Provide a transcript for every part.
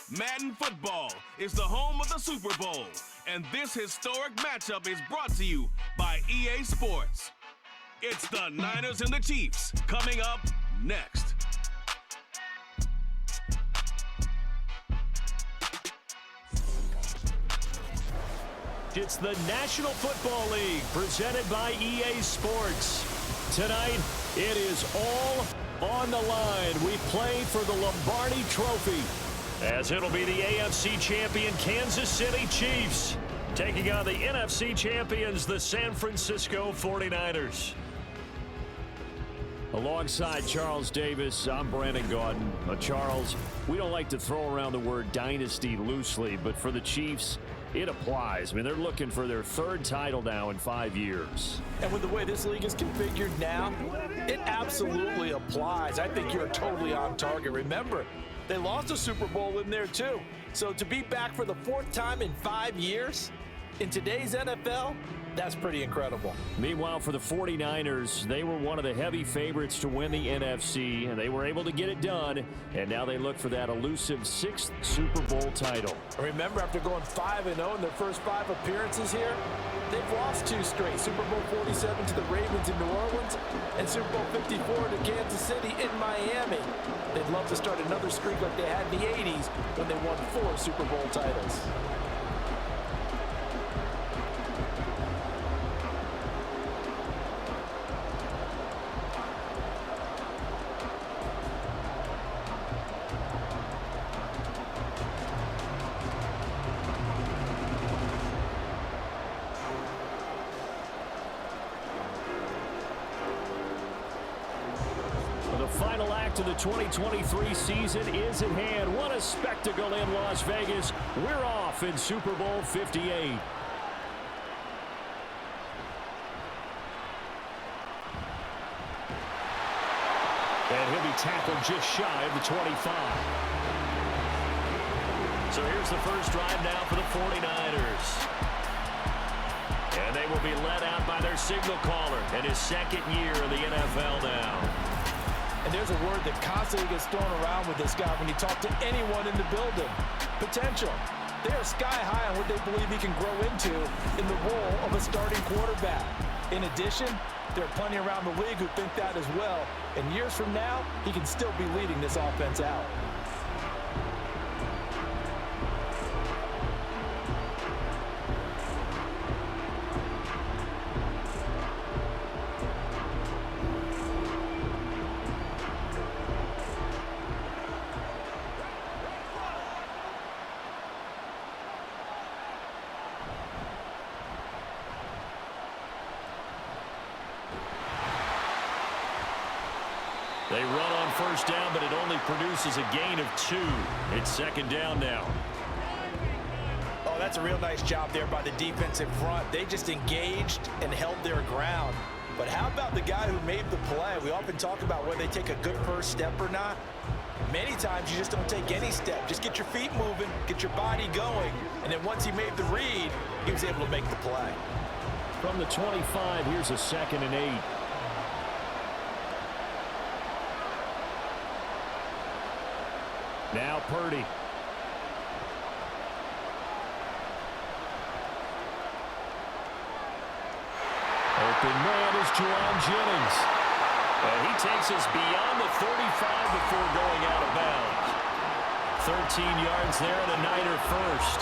Madden football is the home of the Super Bowl, and this historic matchup is brought to you by EA Sports. It's the Niners and the Chiefs coming up next. It's the National Football League presented by EA Sports. Tonight, it is all on the line. We play for the Lombardi Trophy, as it'll be the AFC champion Kansas City Chiefs taking on the NFC champions, the San Francisco 49ers. Alongside Charles Davis, I'm Brandon Gaudin. Charles, we don't like to throw around the word dynasty loosely, but for the Chiefs, it applies. I mean, they're looking for their third title now in 5 years. And with the way this league is configured now, it absolutely applies. I think you're totally on target. Remember, they lost a Super Bowl in there too. So to be back for the fourth time in 5 years in today's NFL, that's pretty incredible. Meanwhile, for the 49ers, they were one of the heavy favorites to win the NFC, and they were able to get it done, and now they look for that elusive 6th Super Bowl title. Remember, after going 5-0 in their first 5 appearances here, they've lost 2 straight. Super Bowl 47 to the Ravens in New Orleans, and Super Bowl 54 to Kansas City in Miami. They'd love to start another streak like they had in the 80s when they won 4 Super Bowl titles. The final act of the 2023 season is at hand. What a spectacle in Las Vegas. We're off in Super Bowl 58. And he'll be tackled just shy of the 25. So here's the first drive now for the 49ers. And they will be led out by their signal caller in his second year in the NFL now. And there's a word that constantly gets thrown around with this guy when you talk to anyone in the building. Potential. They are sky high on what they believe he can grow into in the role of a starting quarterback. In addition, there are plenty around the league who think that as well. And years from now, he can still be leading this offense out. They run on first down, but it only produces a gain of 2. It's second down now. Oh, that's a real nice job there by the defensive front. They just engaged and held their ground. But how about the guy who made the play? We often talk about whether they take a good first step or not. Many times you just don't take any step. Just get your feet moving, get your body going, and then once he made the read, he was able to make the play. From the 25, here's a 2nd and 8. Now Purdy. Open man is Juwan Jennings. And he takes us beyond the 35 before going out of bounds. 13 yards there and a Niner first.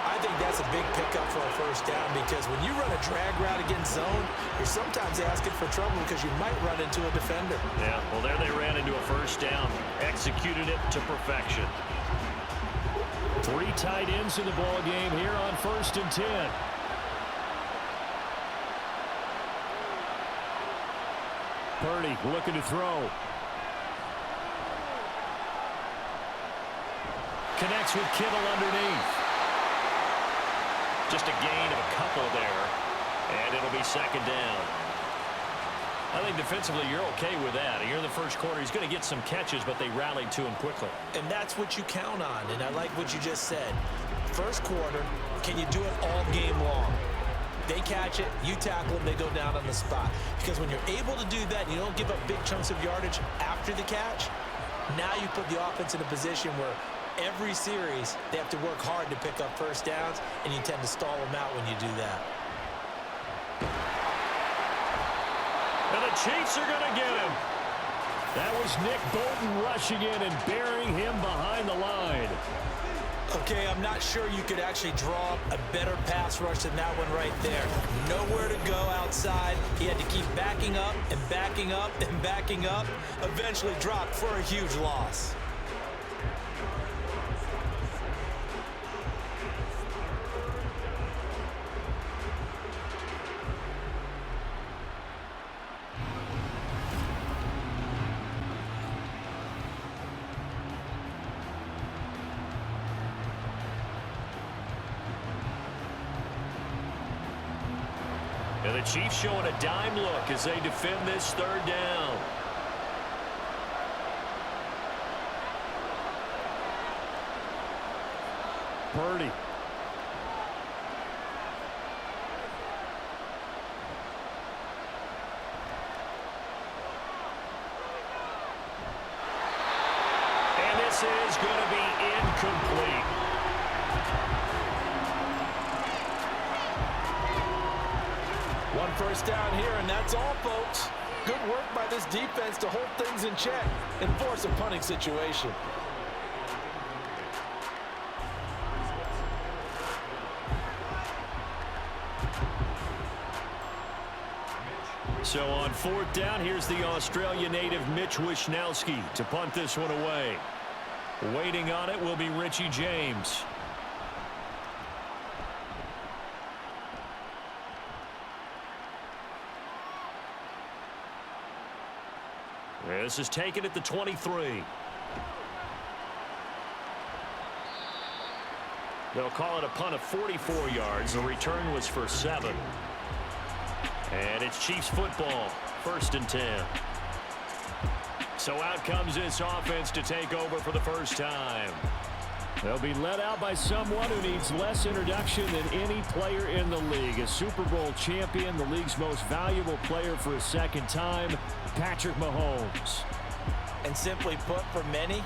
I think that's a big pickup for a first down because when you run a drag route against zone, you're sometimes asking for trouble because you might run into a defender. Yeah, well, there they ran into a first down. Executed it to perfection. 3 tight ends in the ball game here on 1st and 10. Purdy looking to throw. Connects with Kittle underneath. Just a gain of a couple there, and it'll be second down. I think defensively you're okay with that. Here in the first quarter, he's going to get some catches, but they rallied to him quickly. And that's what you count on, and I like what you just said. First quarter, can you do it all game long? They catch it, you tackle them, they go down on the spot. Because when you're able to do that, you don't give up big chunks of yardage after the catch, Now you put the offense in a position where every series they have to work hard to pick up first downs, and you tend to stall them out when you do that. And the Chiefs are going to get him. That was Nick Bolton rushing in and burying him behind the line. Okay, I'm not sure you could actually draw up a better pass rush than that one right there. Nowhere to go outside. He had to keep backing up and backing up and backing up. Eventually dropped for a huge loss. And the Chiefs showing a dime look as they defend this third down. Purdy. And this is going to be incomplete. One first down here, and that's all, folks. Good work by this defense to hold things in check and force a punting situation. So on fourth down, here's the Australia native Mitch Wishnowsky to punt this one away. Waiting on it will be Richie James. This is taken at the 23. They'll call it a punt of 44 yards. The return was for 7. And it's Chiefs football, 1st and 10. So out comes this offense to take over for the first time. They'll be led out by someone who needs less introduction than any player in the league. A Super Bowl champion, the league's most valuable player for a second time, Patrick Mahomes. And simply put, for many,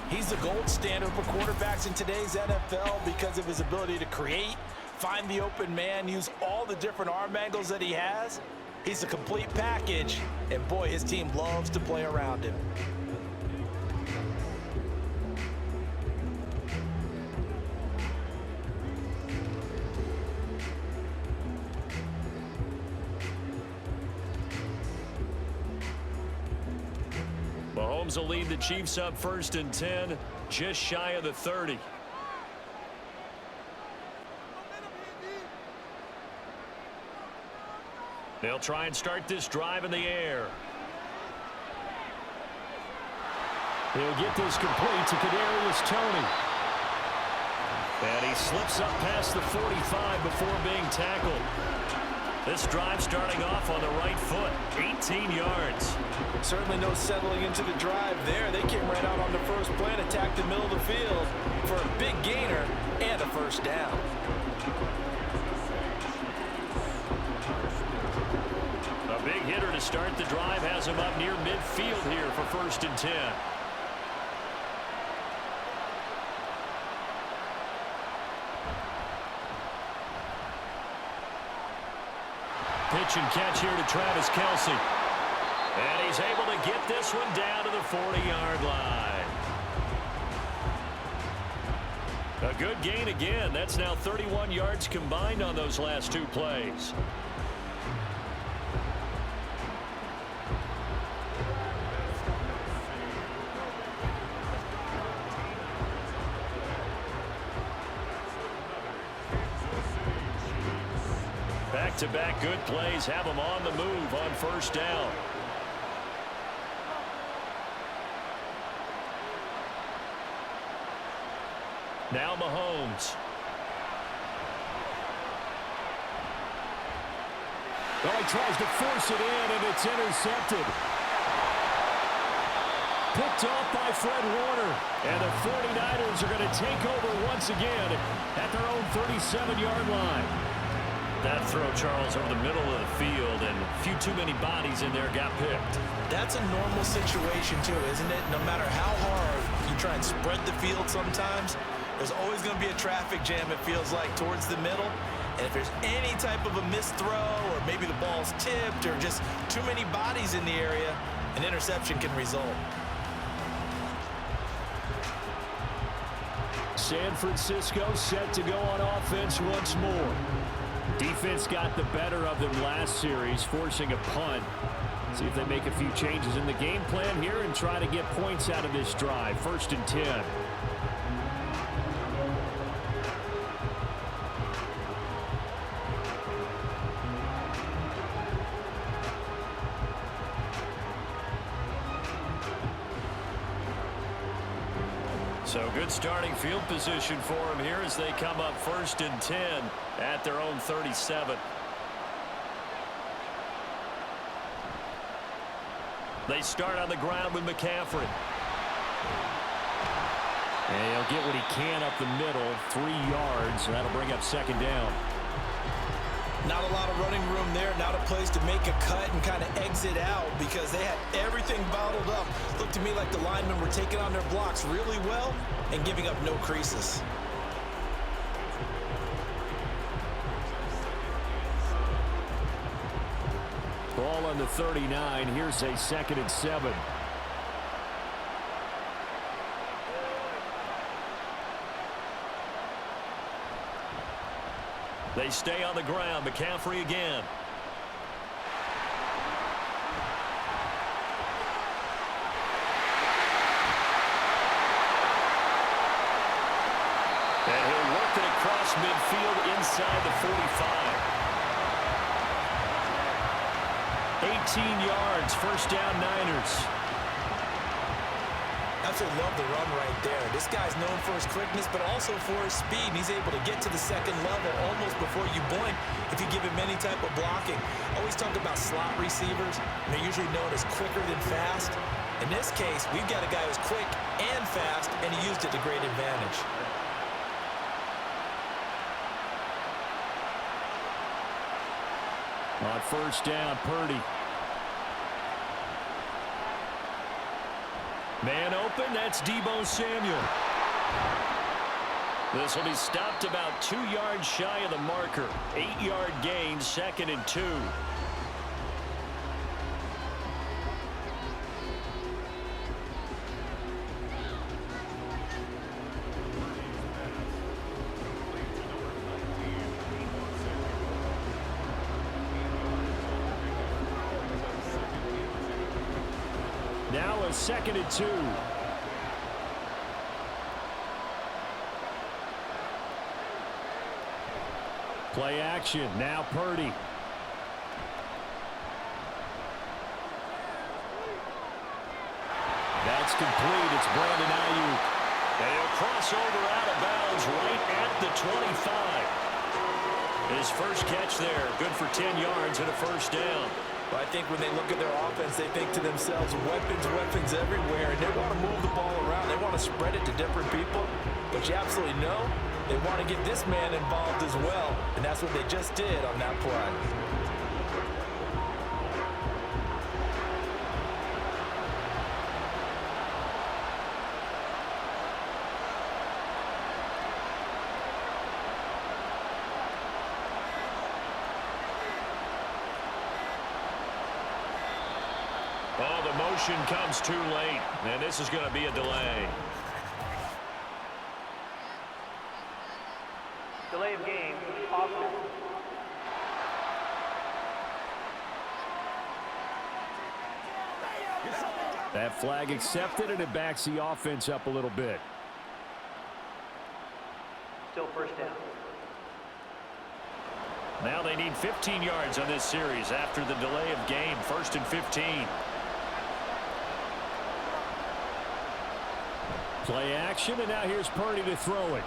he's the gold standard for quarterbacks in today's NFL because of his ability to create, find the open man, use all the different arm angles that he has. He's a complete package, and boy, his team loves to play around him. Mahomes will lead the Chiefs up 1st and 10, just shy of the 30. They'll try and start this drive in the air. He'll get this complete to Kadarius Toney. And he slips up past the 45 before being tackled. This drive starting off on the right foot, 18 yards. Certainly no settling into the drive there. They came right out on the first play and attacked the middle of the field for a big gainer and a first down. A big hitter to start the drive has him up near midfield here for 1st and 10. Pitch and catch here to Travis Kelce. And he's able to get this one down to the 40-yard line. A good gain again. That's now 31 yards combined on those last 2 plays. Back-to-back good plays have him on the move on 1st down. Now Mahomes. Well, he tries to force it in, and it's intercepted. Picked off by Fred Warner. And the 49ers are going to take over once again at their own 37-yard line. That throw, Charles, over the middle of the field, and a few too many bodies in there got picked. That's a normal situation, too, isn't it? No matter how hard you try and spread the field sometimes, there's always going to be a traffic jam, it feels like, towards the middle. And if there's any type of a missed throw, or maybe the ball's tipped, or just too many bodies in the area, an interception can result. San Francisco set to go on offense once more. Defense got the better of them last series, forcing a punt. See if they make a few changes in the game plan here and try to get points out of this drive. 1st and 10. So good starting field position for them here as they come up 1st and 10 at their own 37. They start on the ground with McCaffrey. And he'll get what he can up the middle, 3 yards. That'll bring up 2nd down. Not a lot of running room there, not a place to make a cut and kind of exit out because they had everything bottled up. Looked to me like the linemen were taking on their blocks really well and giving up no creases. Ball on the 39. Here's a 2nd and 7. They stay on the ground. McCaffrey again. And he'll work it across midfield inside the 45. 18 yards. 1st down, Niners. Absolutely love the run right there. This guy's known for his quickness, but also for his speed. He's able to get to the 2nd level almost before you blink if you give him any type of blocking. Always talk about slot receivers, and they're usually known as quicker than fast. In this case, we've got a guy who's quick and fast, and he used it to great advantage. On 1st down, Purdy. Man open, that's Deebo Samuel. This will be stopped about 2 yards shy of the marker. 8-yard gain, 2nd and 2. Now a 2nd and 2. Play action. Now Purdy. That's complete. It's Brandon Ayuk. And he'll cross over out of bounds right at the 25. His first catch there. Good for 10 yards and a 1st down. But I think when they look at their offense, they think to themselves, weapons everywhere, and they want to move the ball around. They want to spread it to different people. But you absolutely know they want to get this man involved as well, and that's what they just did on that play. Oh, the motion comes too late, and this is going to be a delay. Delay of game, offense. That flag accepted, and it backs the offense up a little bit. Still 1st down. Now they need 15 yards on this series after the delay of game. 1st and 15. Play action, and now here's Purdy to throw it.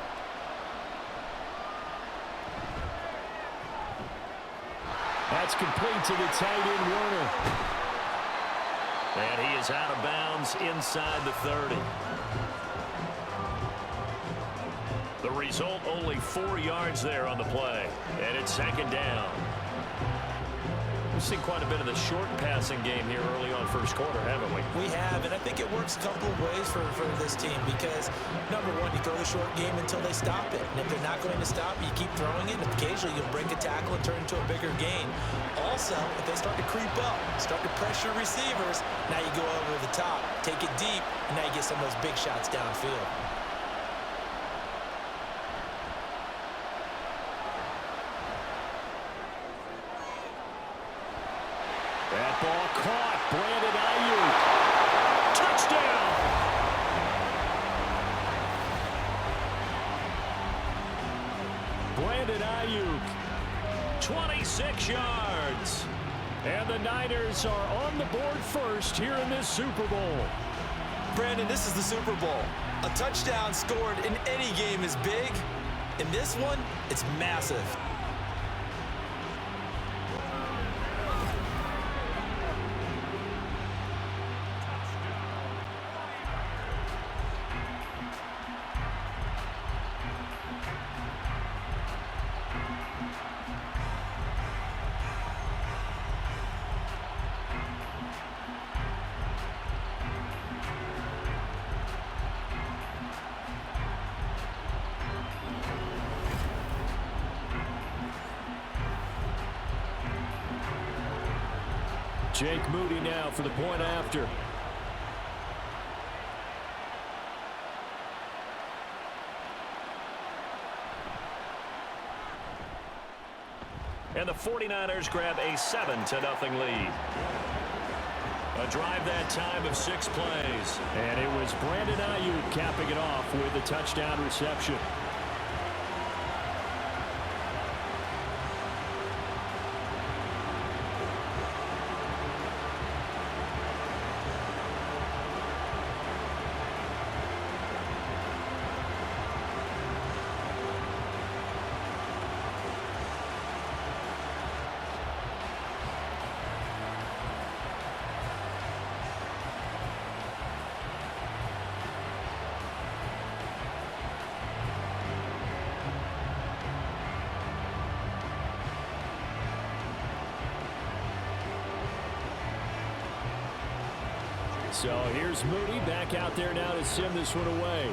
That's complete to the tight end, Warner. And he is out of bounds inside the 30. The result, only 4 yards there on the play. And it's second down. We've seen quite a bit of the short passing game here early on first quarter, haven't we? We have, and I think it works a couple of ways for this team because, number one, you throw the short game until they stop it. And if they're not going to stop, you keep throwing it, and occasionally you'll break a tackle and turn it into a bigger gain. Also, if they start to creep up, start to pressure receivers, now you go over the top, take it deep, and now you get some of those big shots downfield. That ball caught. Brandon Ayuk. Touchdown. Brandon Ayuk. 26 yards. And the Niners are on the board first here in this Super Bowl. Brandon, this is the Super Bowl. A touchdown scored in any game is big. In this one, it's massive. Jake Moody now for the point after. And the 49ers grab a 7-0 lead. A drive that time of 6 plays. And it was Brandon Ayuk capping it off with a touchdown reception. So here's Moody back out there now to send this one away.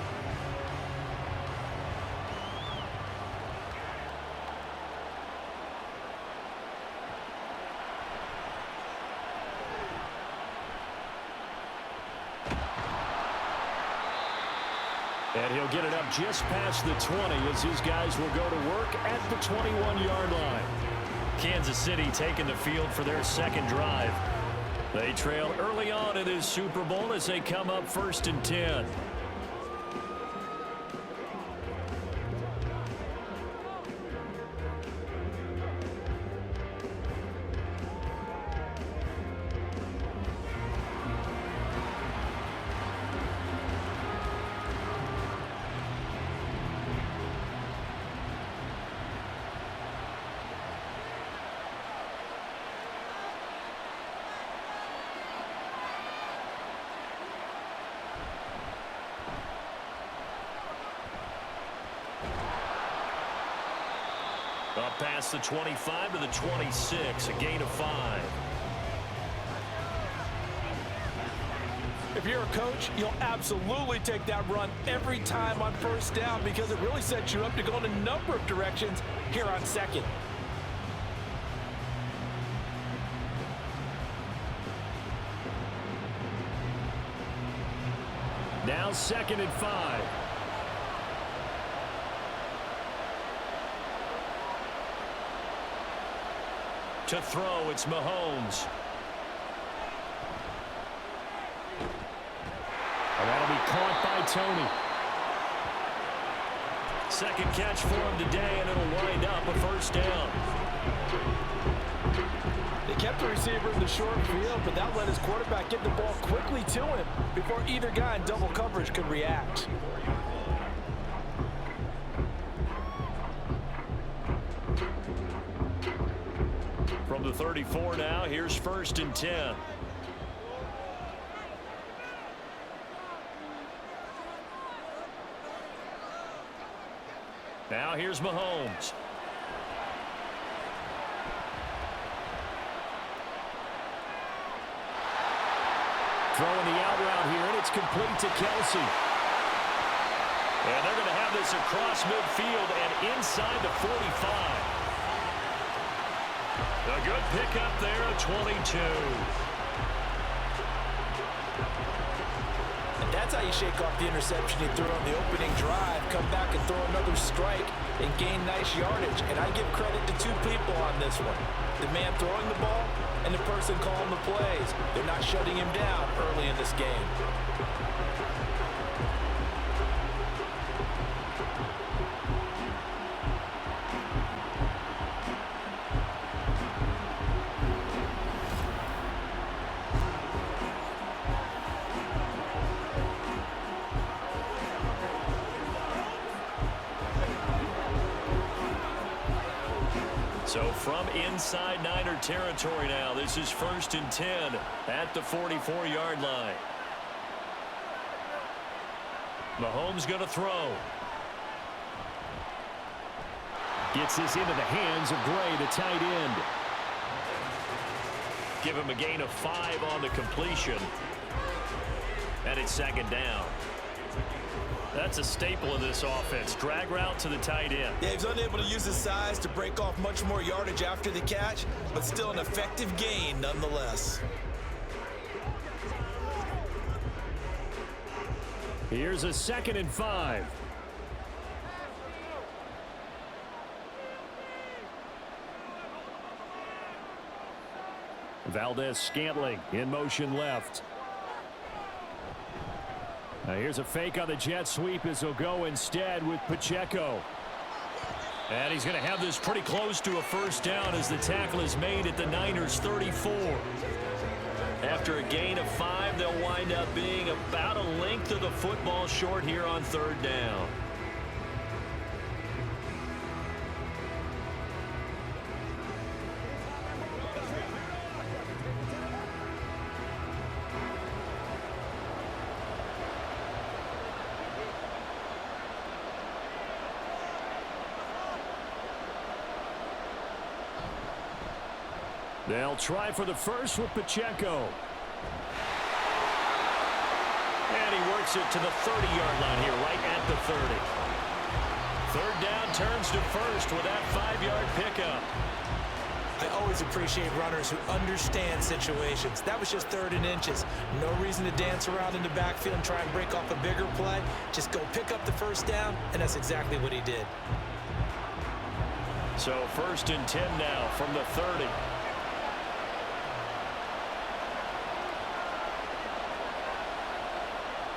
And he'll get it up just past the 20 as his guys will go to work at the 21-yard line. Kansas City taking the field for their second drive. They trail early on in this Super Bowl as they come up 1st and 10. Up past the 25 to the 26, a gain of 5. If you're a coach, you'll absolutely take that run every time on 1st down because it really sets you up to go in a number of directions here on 2nd. Now 2nd and 5. To throw, it's Mahomes. And that'll be caught by Tony. Second catch for him today, and it'll wind up a 1st down. They kept the receiver in the short field, but that let his quarterback get the ball quickly to him before either guy in double coverage could react. From the 34 now, here's 1st and 10. Now here's Mahomes. Throwing the out route here, and it's complete to Kelsey. And they're going to have this across midfield and inside the 45. A good pickup there at 22. And that's how you shake off the interception you threw on the opening drive. Come back and throw another strike and gain nice yardage. And I give credit to two people on this one. The man throwing the ball and the person calling the plays. They're not shutting him down early in this game. So from inside Niner territory now, this is 1st and 10 at the 44-yard line. Mahomes going to throw. Gets this into the hands of Gray, the tight end. Give him a gain of 5 on the completion. And it's 2nd down. That's a staple of this offense. Drag route to the tight end. Yeah, he's unable to use his size to break off much more yardage after the catch, but still an effective gain nonetheless. Here's a 2nd and 5. Valdez-Scantling in motion left. Now here's a fake on the jet sweep as he'll go instead with Pacheco. And he's going to have this pretty close to a 1st down as the tackle is made at the Niners' 34. After a gain of 5, they'll wind up being about a length of the football short here on 3rd down. They'll try for the first with Pacheco. And he works it to the 30-yard line here, right at the 30. 3rd down turns to 1st with that 5-yard pickup. I always appreciate runners who understand situations. That was just 3rd and inches. No reason to dance around in the backfield and try and break off a bigger play. Just go pick up the 1st down, and that's exactly what he did. So 1st and 10 now from the 30.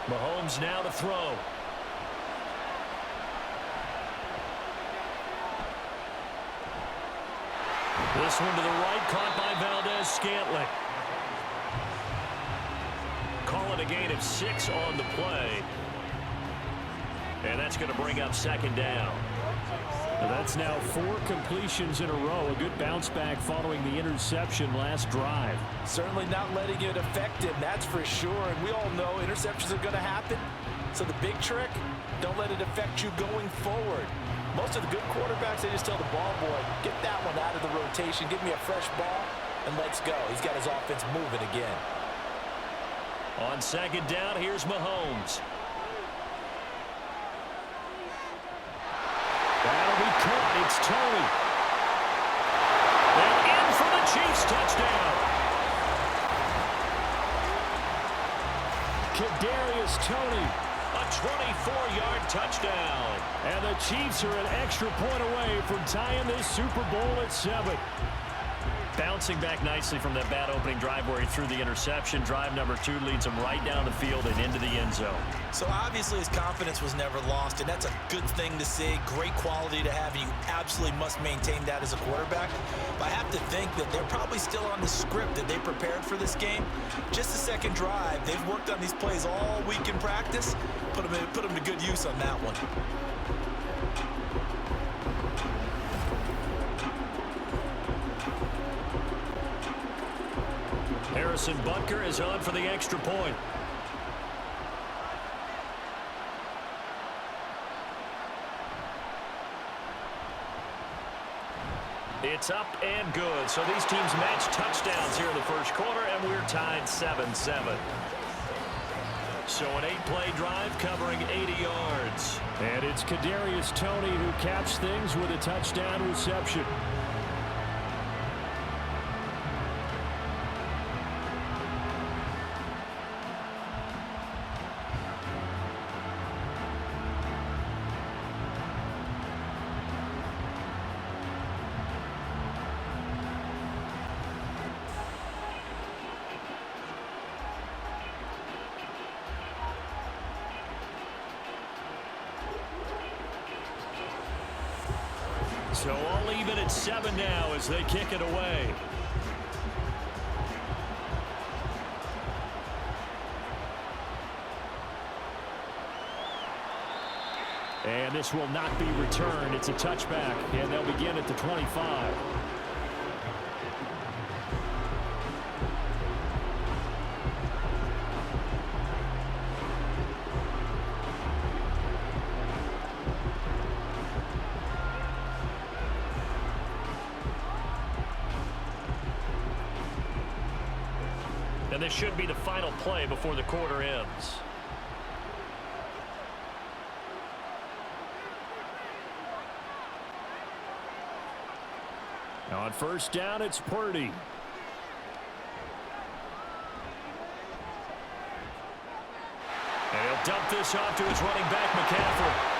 Mahomes now to throw. This one to the right, caught by Valdez-Scantling. Call it a gain of 6 on the play. And that's going to bring up 2nd down. That's now 4 completions in a row. A good bounce back following the interception last drive. Certainly not letting it affect him, that's for sure. And we all know interceptions are going to happen. So the big trick, don't let it affect you going forward. Most of the good quarterbacks, they just tell the ball boy, get that one out of the rotation, give me a fresh ball, and let's go. He's got his offense moving again. On 2nd down, here's Mahomes. That'll be caught. It's Tony. And in for the Chiefs touchdown. Kadarius Toney, a 24-yard touchdown. And the Chiefs are an extra point away from tying this Super Bowl at 7. Bouncing back nicely from that bad opening drive where he threw the interception. Drive number 2 leads him right down the field and into the end zone. So obviously his confidence was never lost, and that's a good thing to see. Great quality to have, and you absolutely must maintain that as a quarterback. But I have to think that they're probably still on the script that they prepared for this game. Just the 2nd drive. They've worked on these plays all week in practice. Put them to good use on that one. Harrison Butker is on for the extra point. It's up and good. So these teams match touchdowns here in the first quarter, and we're tied 7-7. So an 8-play drive covering 80 yards. And it's Kadarius Toney who caps things with a touchdown reception. So all even at 7 now as they kick it away. And this will not be returned. It's a touchback, and they'll begin at the 25. And this should be the final play before the quarter ends. Now on first down, it's Purdy. And he'll dump this off to his running back, McCaffrey.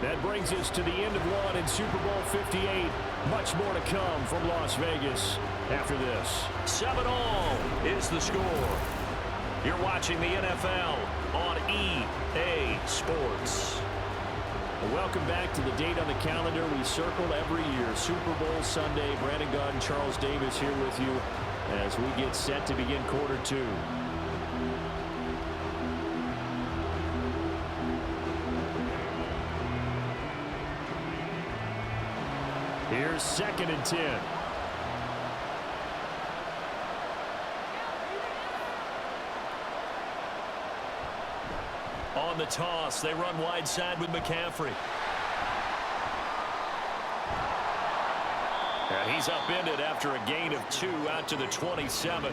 That brings us to the end of one in Super Bowl 58. Much more to come from Las Vegas after this. 7-all is the score. You're watching the NFL on EA Sports. Welcome back to the date on the calendar we circle every year. Super Bowl Sunday. Brandon Gaudin, Charles Davis here with you as we get set to begin quarter two. Here's 2nd and 10. On the toss, they run wide side with McCaffrey. And he's upended after a gain of 2 out to the 27.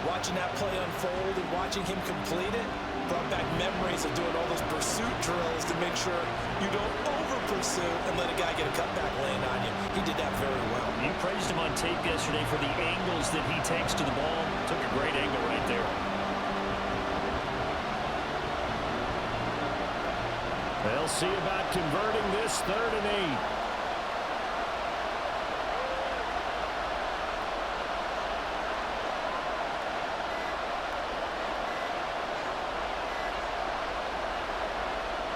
Watching that play unfold and watching him complete it brought back memories of doing all those pursuit drills to make sure you don't over-pursue and let a guy get a cutback lane on you. He did that very well. You praised him on tape yesterday for the angles that he takes to the ball. Took a great angle right there. They'll see about converting this 3rd and 8.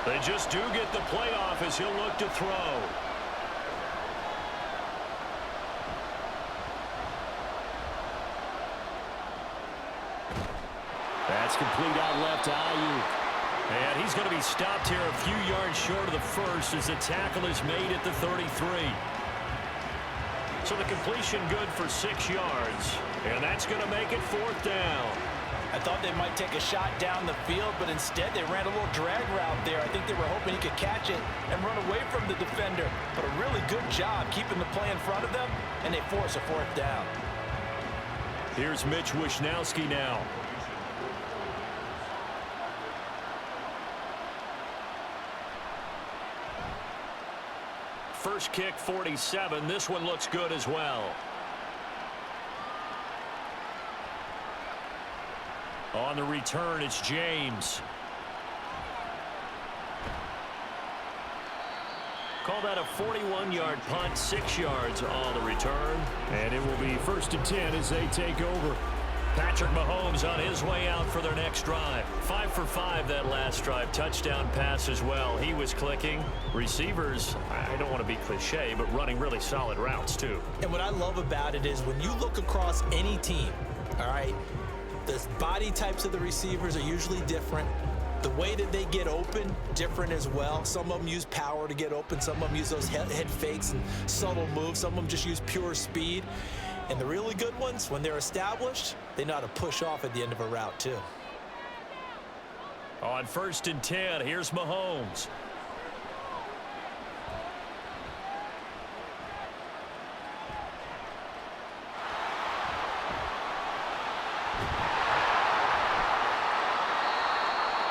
They just do get the playoff as he'll look to throw. That's complete out left to Ayuk. And he's going to be stopped here a few yards short of the first as the tackle is made at the 33. So the completion good for 6 yards. And that's going to make it 4th down. I thought they might take a shot down the field, but instead they ran a little drag route there. I think they were hoping he could catch it and run away from the defender. But a really good job keeping the play in front of them, and they force a 4th down. Here's Mitch Wishnowski now. First kick, 47. This one looks good as well. On the return, it's James. Call that a 41-yard punt, 6 yards on the return. And it will be 1st and 10 as they take over. Patrick Mahomes on his way out for their next drive. 5 for 5 that last drive. Touchdown pass as well. He was clicking. Receivers, I don't want to be cliche, but running really solid routes too. And what I love about it is when you look across any team, all right, the body types of the receivers are usually different. The way that they get open, different as well. Some of them use power to get open. Some of them use those head fakes and subtle moves. Some of them just use pure speed. And the really good ones, when they're established, they know how to push off at the end of a route too. On 1st and 10, here's Mahomes.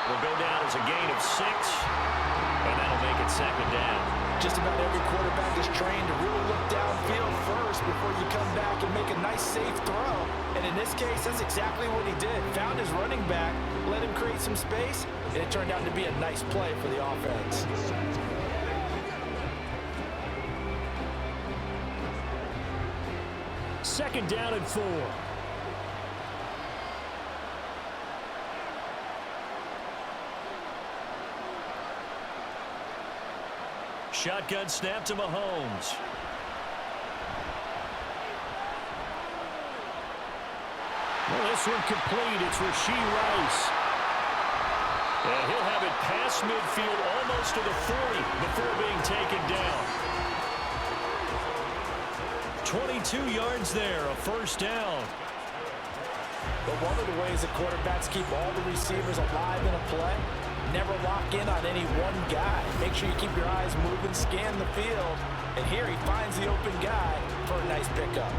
Will go down as a gain of 6, and that'll make it 2nd down. Just about every quarterback is trained to really look downfield first before you come back and make a nice, safe throw. And in this case, that's exactly what he did. Found his running back, let him create some space, and it turned out to be a nice play for the offense. Second down and 4. Shotgun snap to Mahomes. Well, this one complete. It's Rashee Rice. And he'll have it past midfield almost to the 40 before being taken down. 22 yards there, a 1st down. But one of the ways that quarterbacks keep all the receivers alive in a play, never lock in on any one guy. Make sure you keep your eyes moving, scan the field, and here he finds the open guy for a nice pickup.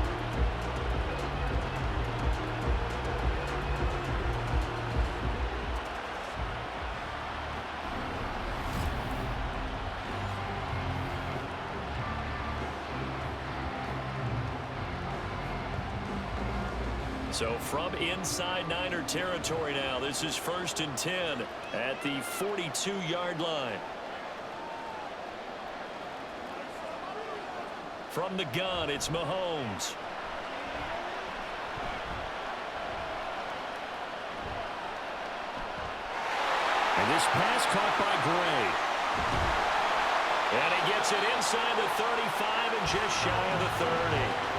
So from inside Niner territory now, this is 1st and 10 at the 42-yard line. From the gun, it's Mahomes. And this pass caught by Gray. And he gets it inside the 35 and just shy of the 30.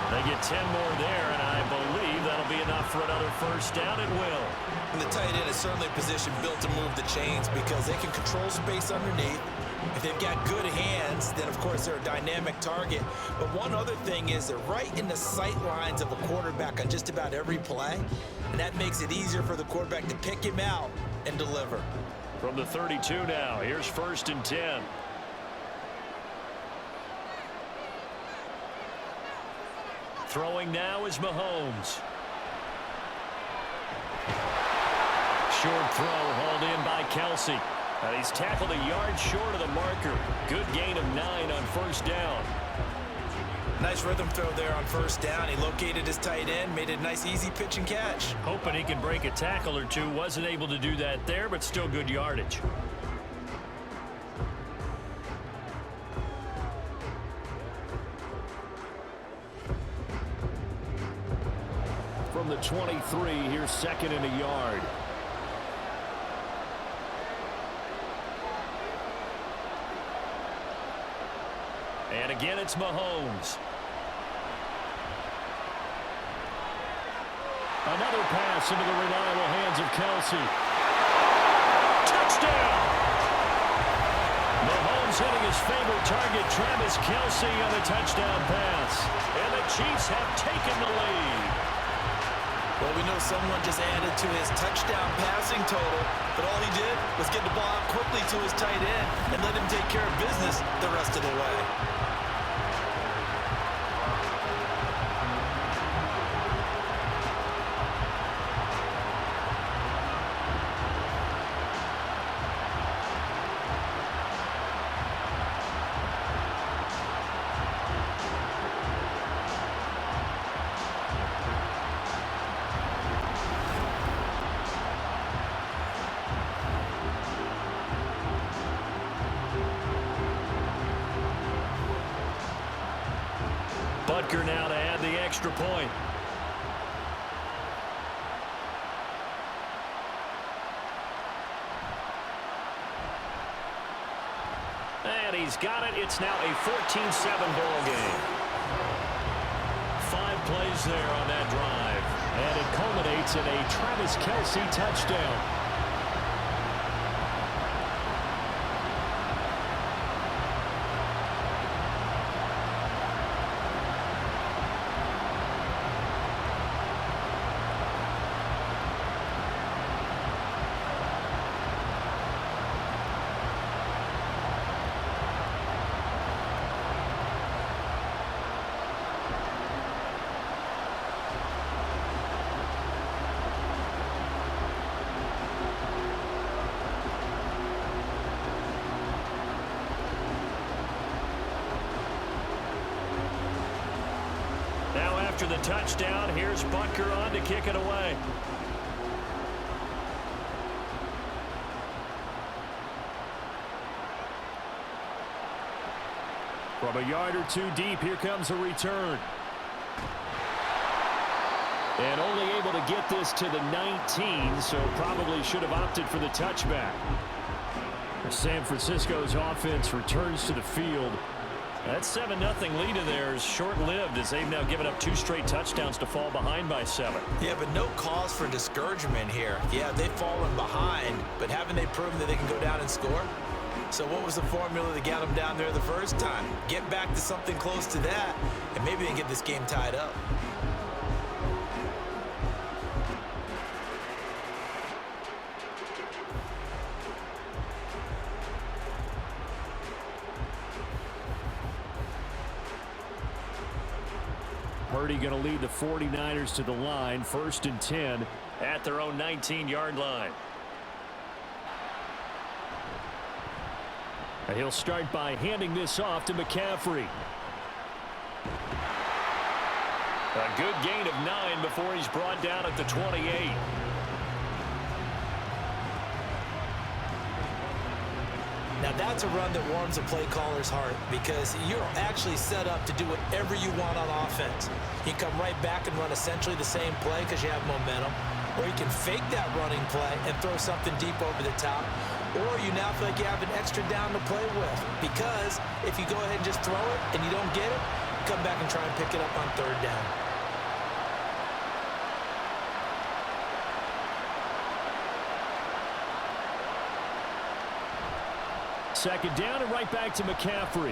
They get 10 more there, and I believe that'll be enough for another 1st down. It will. And the tight end is certainly a position built to move the chains because they can control space underneath. If they've got good hands, then, of course, they're a dynamic target. But one other thing is they're right in the sight lines of a quarterback on just about every play, and that makes it easier for the quarterback to pick him out and deliver. From the 32 now, here's 1st and 10. Throwing now is Mahomes. Short throw hauled in by Kelsey. And he's tackled a yard short of the marker. Good gain of 9 on 1st down. Nice rhythm throw there on 1st down. He located his tight end, made it a nice easy pitch and catch. Hoping he can break a tackle or two. Wasn't able to do that there, but still good yardage. From the 23, here's 2nd and a yard. And again, it's Mahomes. Another pass into the reliable hands of Kelsey. Touchdown! Mahomes hitting his favorite target, Travis Kelsey, on the touchdown pass. And the Chiefs have taken the lead. Well, we know someone just added to his touchdown passing total, but all he did was get the ball out quickly to his tight end and let him take care of business the rest of the way. Butker now to add the extra point. And he's got it. It's now a 14-7 ball game. 5 plays there on that drive. And it culminates in a Travis Kelsey touchdown. after the touchdown. Here's Butker on to kick it away. From a yard or two deep, here comes a return. And only able to get this to the 19, so probably should have opted for the touchback. San Francisco's offense returns to the field. That 7-0 lead of theirs short-lived as they've now given up 2 straight touchdowns to fall behind by 7. Yeah, but no cause for discouragement here. Yeah, they've fallen behind, but haven't they proven that they can go down and score? So what was the formula that got them down there the first time? Get back to something close to that, and maybe they can get this game tied up. Purdy going to lead the 49ers to the line, 1st and 10 at their own 19-yard line. And he'll start by handing this off to McCaffrey. A good gain of 9 before he's brought down at the 28. Now that's a run that warms a play caller's heart because you're actually set up to do whatever you want on offense. You can come right back and run essentially the same play because you have momentum, or you can fake that running play and throw something deep over the top, or you now feel like you have an extra down to play with because if you go ahead and just throw it and you don't get it, come back and try and pick it up on 3rd down. Second down and right back to McCaffrey.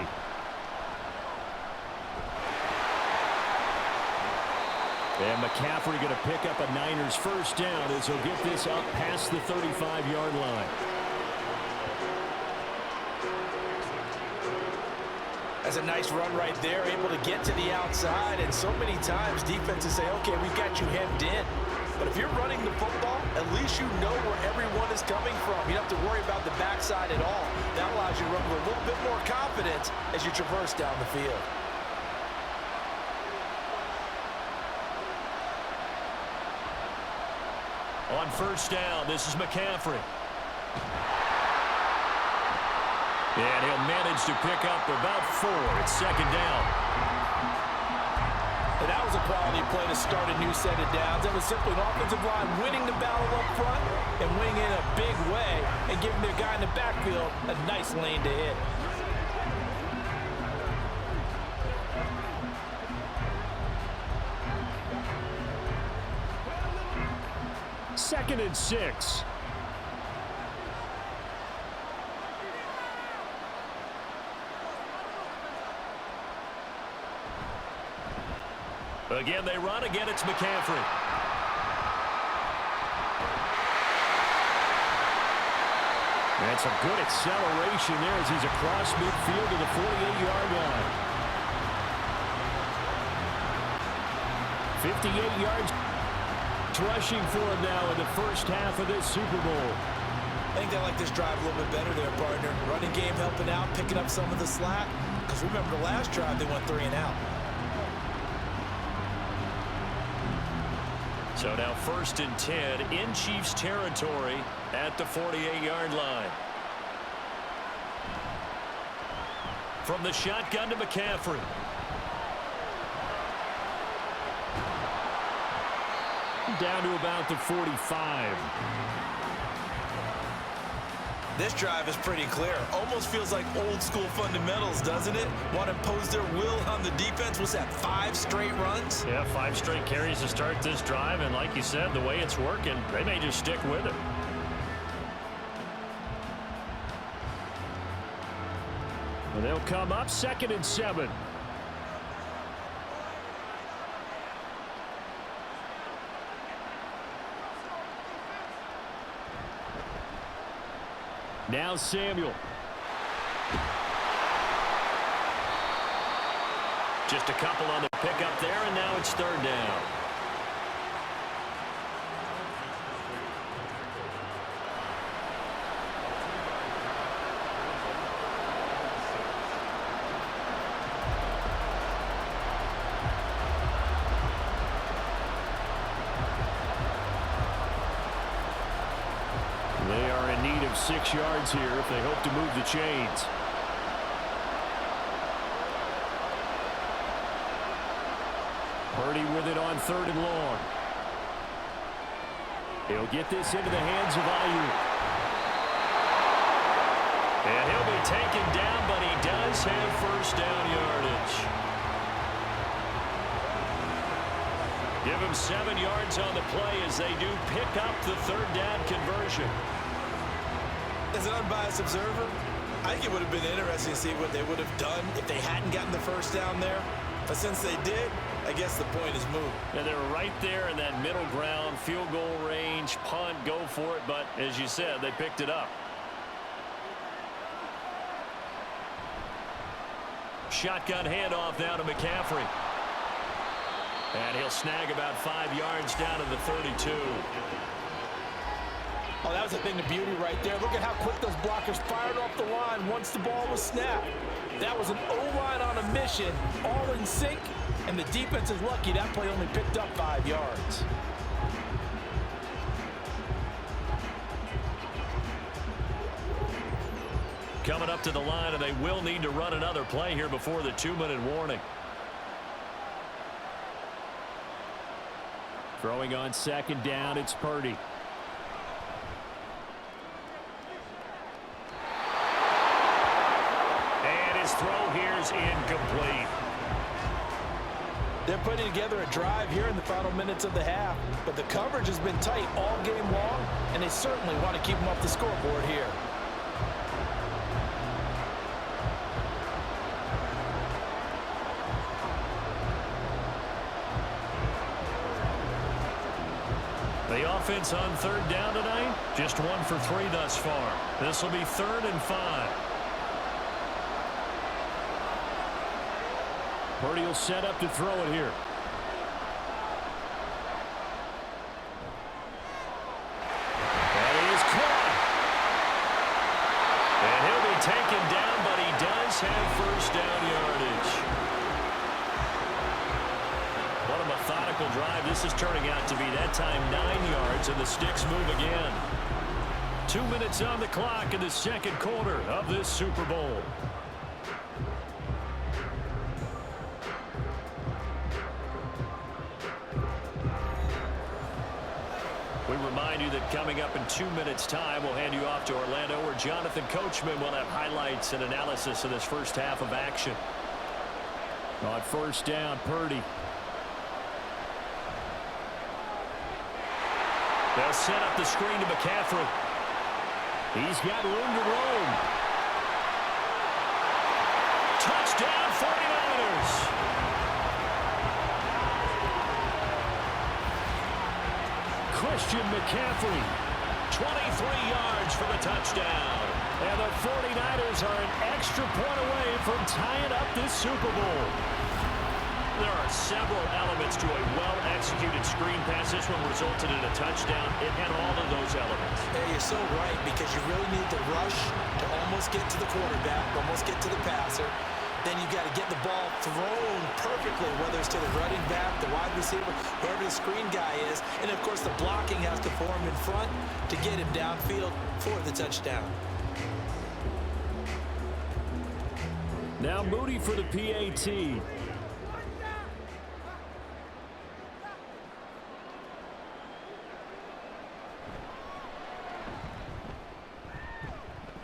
And McCaffrey going to pick up a Niners 1st down as he'll get this up past the 35-yard line. That's a nice run right there, able to get to the outside, and so many times defenses say, okay, we've got you hemmed in. But if you're running the football, at least you know where everyone is coming from. You don't have to worry about the backside at all. That allows you to run with a little bit more confidence as you traverse down the field. On 1st down, this is McCaffrey. And he'll manage to pick up about 4. It's 2nd down. And that was a quality play to start a new set of downs. That was simply an offensive line winning the battle up front and winning in a big way and giving their guy in the backfield a nice lane to hit. Second and 6. Again, they run. Again, it's McCaffrey. That's a good acceleration there as he's across midfield to the 48-yard line. 58 yards rushing for him now in the 1st half of this Super Bowl. I think they like this drive a little bit better there, partner. Running game helping out, picking up some of the slack. Because remember the last drive, they went 3 and out. So now 1st and 10 in Chiefs territory at the 48-yard line. From the shotgun to McCaffrey. Down to about the 45. This drive is pretty clear. Almost feels like old school fundamentals, doesn't it? Want to impose their will on the defense. What's that, 5 straight runs? Yeah, 5 straight carries to start this drive, and like you said, the way it's working, they may just stick with it. And they'll come up 2nd and 7. Now Samuel. Just a couple on the pickup there, and now it's 3rd down. of 6 yards here if they hope to move the chains. Purdy with it on 3rd and long. He'll get this into the hands of Ayuk. And he'll be taken down, but he does have first down yardage. Give him 7 yards on the play as they do pick up the 3rd down conversion. As an unbiased observer, I think it would have been interesting to see what they would have done if they hadn't gotten the first down there. But since they did, I guess the point is moved. And they're right there in that middle ground, field goal range, punt, go for it. But as you said, they picked it up. Shotgun handoff now to McCaffrey. And he'll snag about 5 yards down to the 32. Oh, that was a thing of beauty right there. Look at how quick those blockers fired off the line once the ball was snapped. That was an O-line on a mission, all in sync, and the defense is lucky that play only picked up 5 yards. Coming up to the line, and they will need to run another play here before the 2-minute warning. Throwing on 2nd down, it's Purdy. And his throw here's incomplete. They're putting together a drive here in the final minutes of the half, but the coverage has been tight all game long, and they certainly want to keep them off the scoreboard here. The offense on 3rd down tonight, just 1 for 3 thus far. This will be 3rd and 5. Purdy will set up to throw it here. That is caught. And he'll be taken down, but he does have first down yardage. What a methodical drive. This is turning out to be that time 9 yards, and the sticks move again. 2 minutes on the clock in the 2nd quarter of this Super Bowl. We remind you that coming up in 2 minutes' time, we'll hand you off to Orlando, where Jonathan Coachman will have highlights and analysis of this first half of action. On 1st down, Purdy. They'll set up the screen to McCaffrey. He's got room to roam. Touchdown, 49ers. Christian McCaffrey, 23 yards for the touchdown. And the 49ers are an extra point away from tying up this Super Bowl. There are several elements to a well-executed screen pass. This one resulted in a touchdown. It had all of those elements. Yeah, you're so right, because you really need to rush to almost get to the quarterback, almost get to the passer. Then you've got to get the ball thrown perfectly, whether it's to the running back, the wide receiver, whoever the screen guy is. And, of course, the blocking has to form in front to get him downfield for the touchdown. Now Moody for the PAT.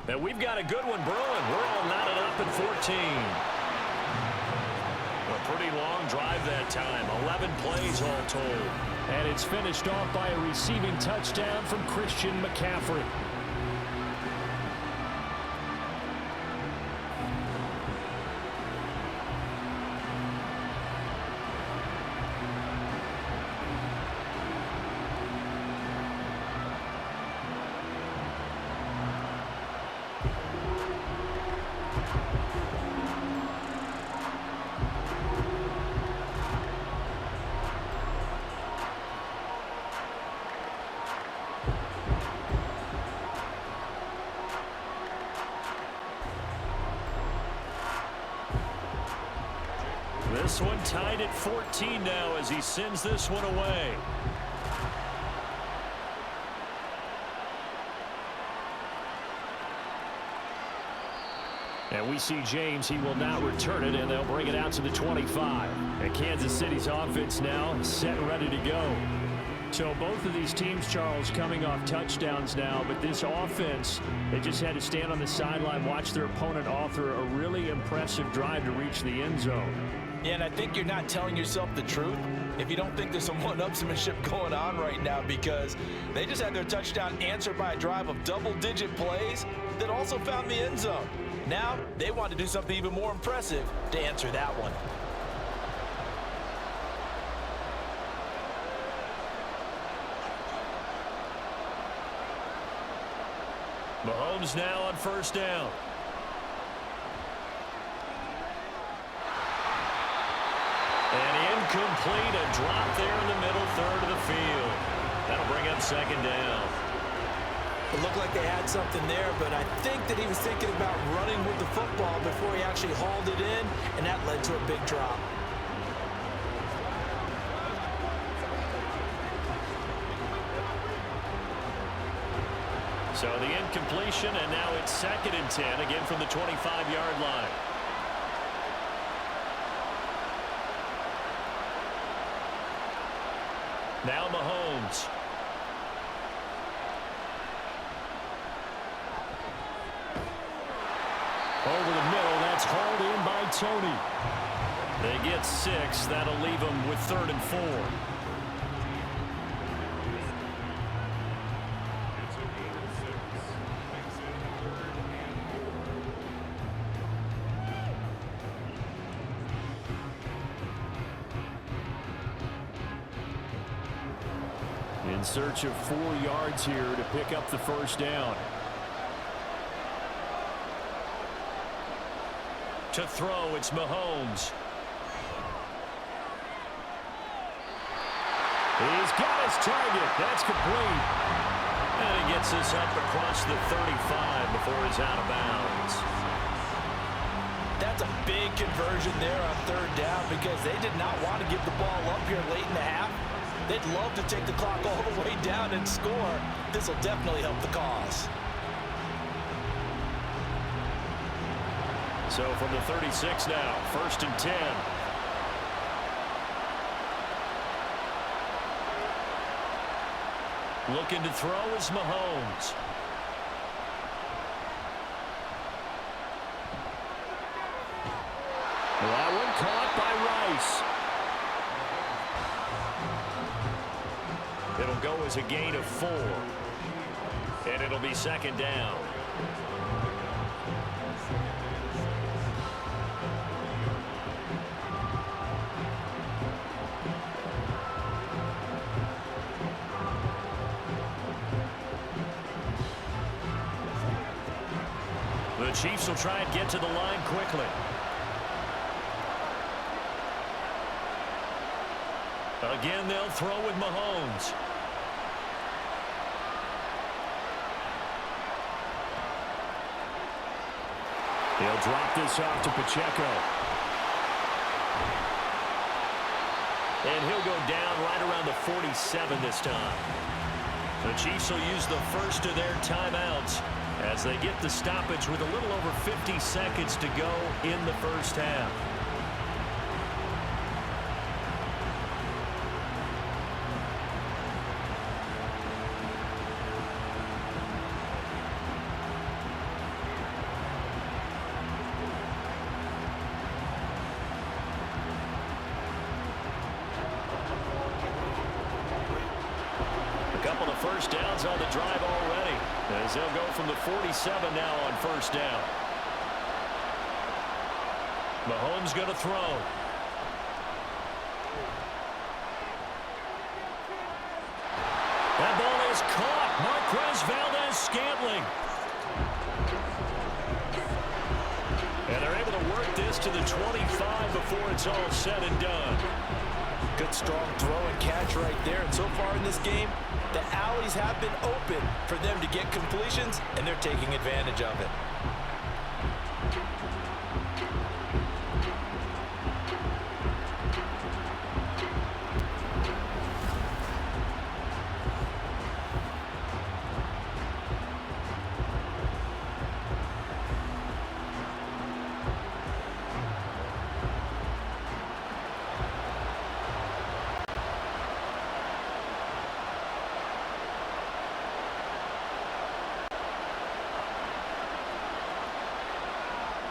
And we've got a good one brewing. We're all knotted up at 14. A pretty long drive that time. 11 plays all told. And it's finished off by a receiving touchdown from Christian McCaffrey. This one tied at 14 now as he sends this one away. And we see James. He will now return it, and they'll bring it out to the 25. And Kansas City's offense now set and ready to go. So both of these teams, Charles, coming off touchdowns now, but this offense, they just had to stand on the sideline, watch their opponent author a really impressive drive to reach the end zone. Yeah, and I think you're not telling yourself the truth if you don't think there's some one-upsmanship going on right now, because they just had their touchdown answered by a drive of double-digit plays that also found the end zone. Now they want to do something even more impressive to answer that one. Mahomes now on first down. And incomplete, a drop there in the middle third of the field. That'll bring up second down. It looked like they had something there, but I think that he was thinking about running with the football before he actually hauled it in, and that led to a big drop. So the incompletion, and now it's 2nd and 10, again from the 25-yard line. Now Mahomes. Over the middle, that's hauled in by Tony. They get 6. That'll leave them with 3rd and 4. In search of 4 yards here to pick up the first down. To throw, it's Mahomes. He's got his target. That's complete. And he gets this up across the 35 before he's out of bounds. That's a big conversion there on 3rd down, because they did not want to give the ball up here late in the half. They'd love to take the clock all the way down and score. This will definitely help the cause. So from the 36 now, 1st and 10. Looking to throw is Mahomes. That one caught by Rice. It'll go as a gain of 4. And it'll be 2nd down. The Chiefs will try and get to the line quickly. Again, they'll throw with Mahomes. He'll drop this off to Pacheco. And he'll go down right around the 47 this time. The Chiefs will use the first of their timeouts as they get the stoppage with a little over 50 seconds to go in the first half. First downs on the drive already, as they'll go from the 47 now on first down. Mahomes going to throw. That ball is caught. Marquez Valdez-Scantling. And they're able to work this to the 25 before it's all said and done. Good strong throw and catch right there. And so far in this game, the alleys have been open for them to get completions, and they're taking advantage of it.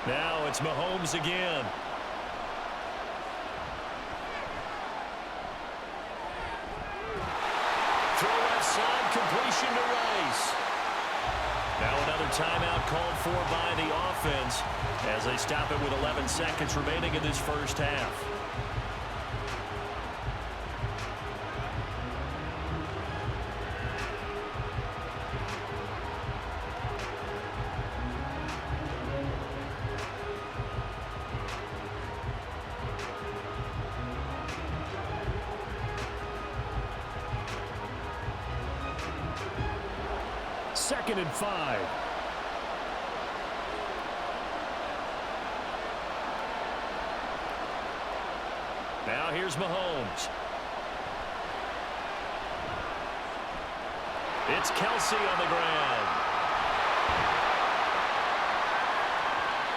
Now it's Mahomes again. Throw left side, completion to Rice. Now another timeout called for by the offense as they stop it with 11 seconds remaining in this first half. Second and 5. Now here's Mahomes. It's Kelsey on the ground.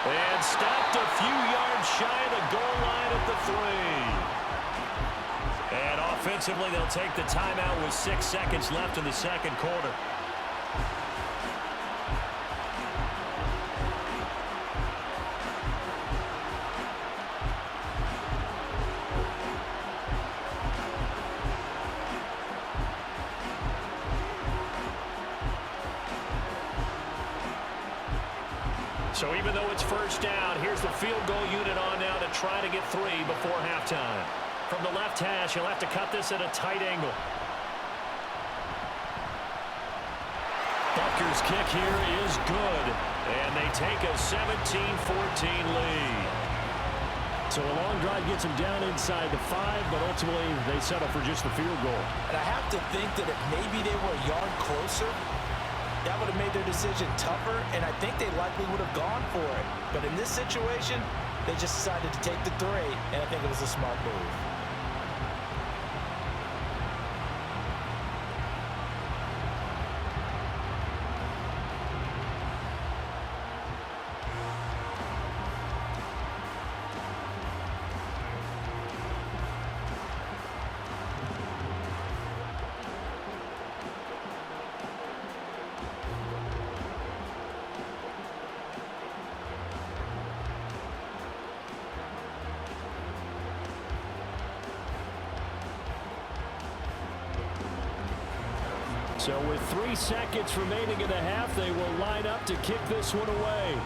And stopped a few yards shy of the goal line at the 3. And offensively, they'll take the timeout with 6 seconds left in the second quarter. So even though it's first down, here's the field goal unit on now to try to get 3 before halftime. From the left hash, he'll have to cut this at a tight angle. Butker's kick here is good, and they take a 17-14 lead. So a long drive gets them down inside the 5, but ultimately they settle for just the field goal. And I have to think that if maybe they were a yard closer, that would have made their decision tougher, and I think they likely would have gone for it. But in this situation, they just decided to take the 3, and I think it was a smart move. So with 3 seconds remaining in the half, they will line up to kick this one away.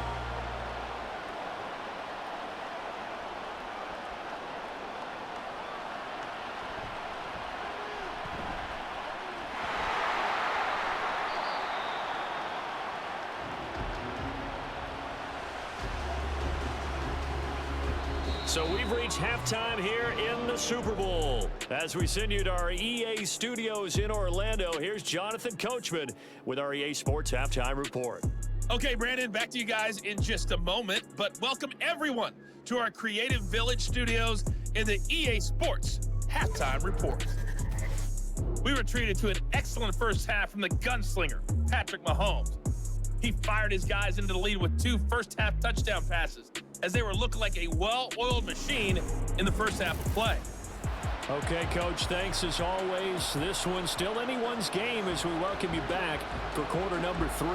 So we've reached halftime here in the Super Bowl. As we send you to our EA studios in Orlando, here's Jonathan Coachman with our EA Sports Halftime Report. Okay, Brandon, back to you guys in just a moment, but welcome everyone to our Creative Village studios in the EA Sports Halftime Report. We were treated to an excellent first half from the gunslinger, Patrick Mahomes. He fired his guys into the lead with 2 first-half touchdown passes as they were looking like a well-oiled machine in the first half of play. Okay, Coach, thanks as always. This one's still anyone's game as we welcome you back for quarter number 3.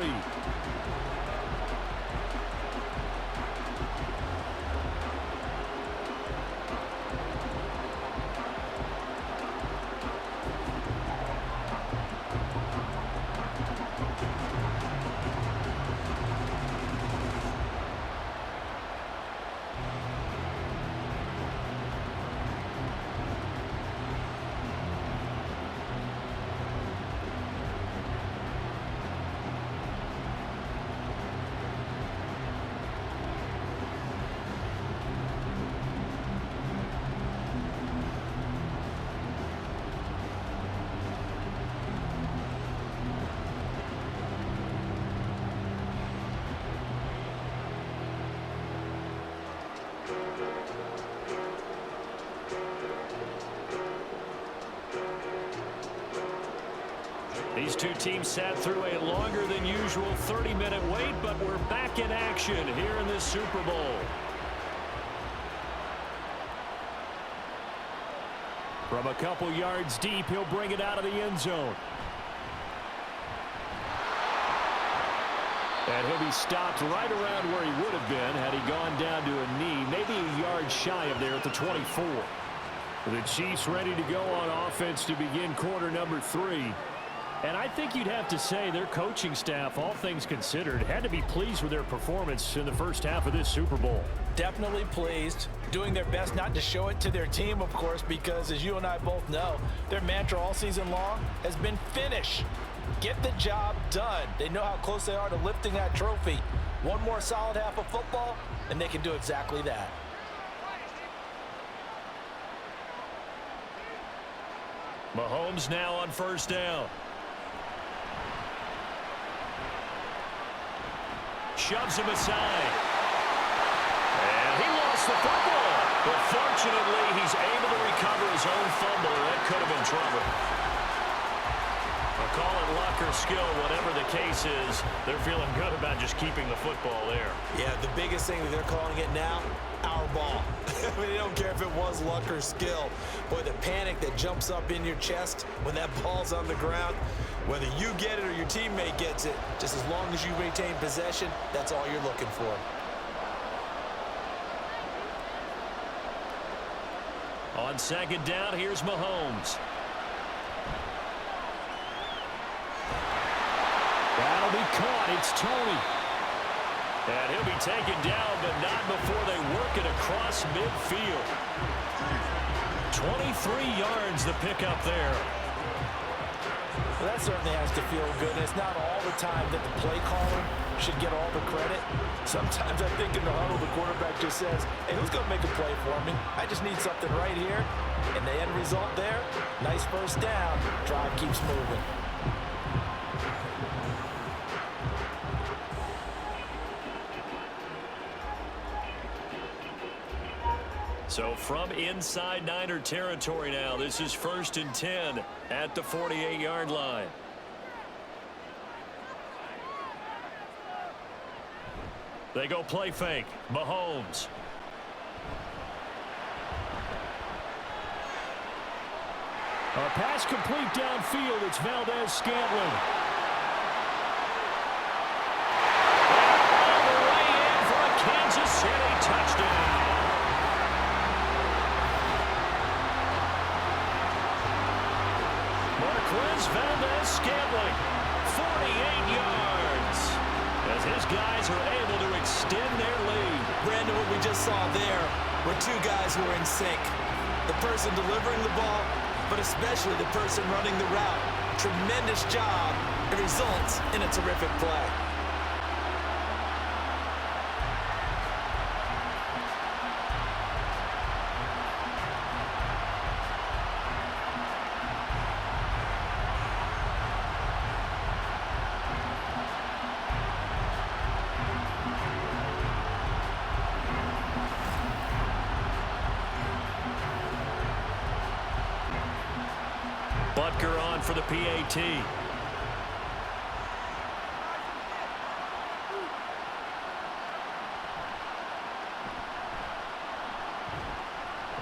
These two teams sat through a longer than usual 30-minute wait, but we're back in action here in this Super Bowl. From a couple yards deep, he'll bring it out of the end zone. And he'll be stopped right around where he would have been had he gone down to a knee, maybe a yard shy of there at the 24. The Chiefs ready to go on offense to begin quarter number 3. And I think you'd have to say their coaching staff, all things considered, had to be pleased with their performance in the first half of this Super Bowl. Definitely pleased, doing their best not to show it to their team, of course, because as you and I both know, their mantra all season long has been finish. Get the job done. They know how close they are to lifting that trophy. One more solid half of football, and they can do exactly that. Mahomes now on first down. Shoves him aside. And he lost the football. But fortunately, he's able to recover his own fumble, or that could have been trouble. I'll call it luck or skill, whatever the case is. They're feeling good about just keeping the football there. Yeah, the biggest thing that they're calling it now, our ball. I mean, they don't care if it was luck or skill. Boy, the panic that jumps up in your chest when that ball's on the ground, whether you get it or your teammate gets it, just as long as you retain possession, that's all you're looking for. On second down, here's Mahomes. That'll be caught. It's Tony. And he'll be taken down, but not before they work it across midfield. 23 yards the pickup there. Well, that certainly has to feel good. And it's not all the time that the play caller should get all the credit. Sometimes I think in the huddle, the quarterback just says, hey, who's going to make a play for me? I just need something right here. And the end result there, nice first down. Drive keeps moving. So from inside Niner territory now, this is 1st and 10 at the 48-yard line. They go play fake. Mahomes. A pass complete downfield. It's Valdez-Scantling. All the way in for a Kansas City touchdown. Valdez-Scantling, 48 yards, as his guys are able to extend their lead. Brandon, what we just saw there were two guys who were in sync. The person delivering the ball, but especially the person running the route. Tremendous job. It results in a terrific play. Butker on for the PAT.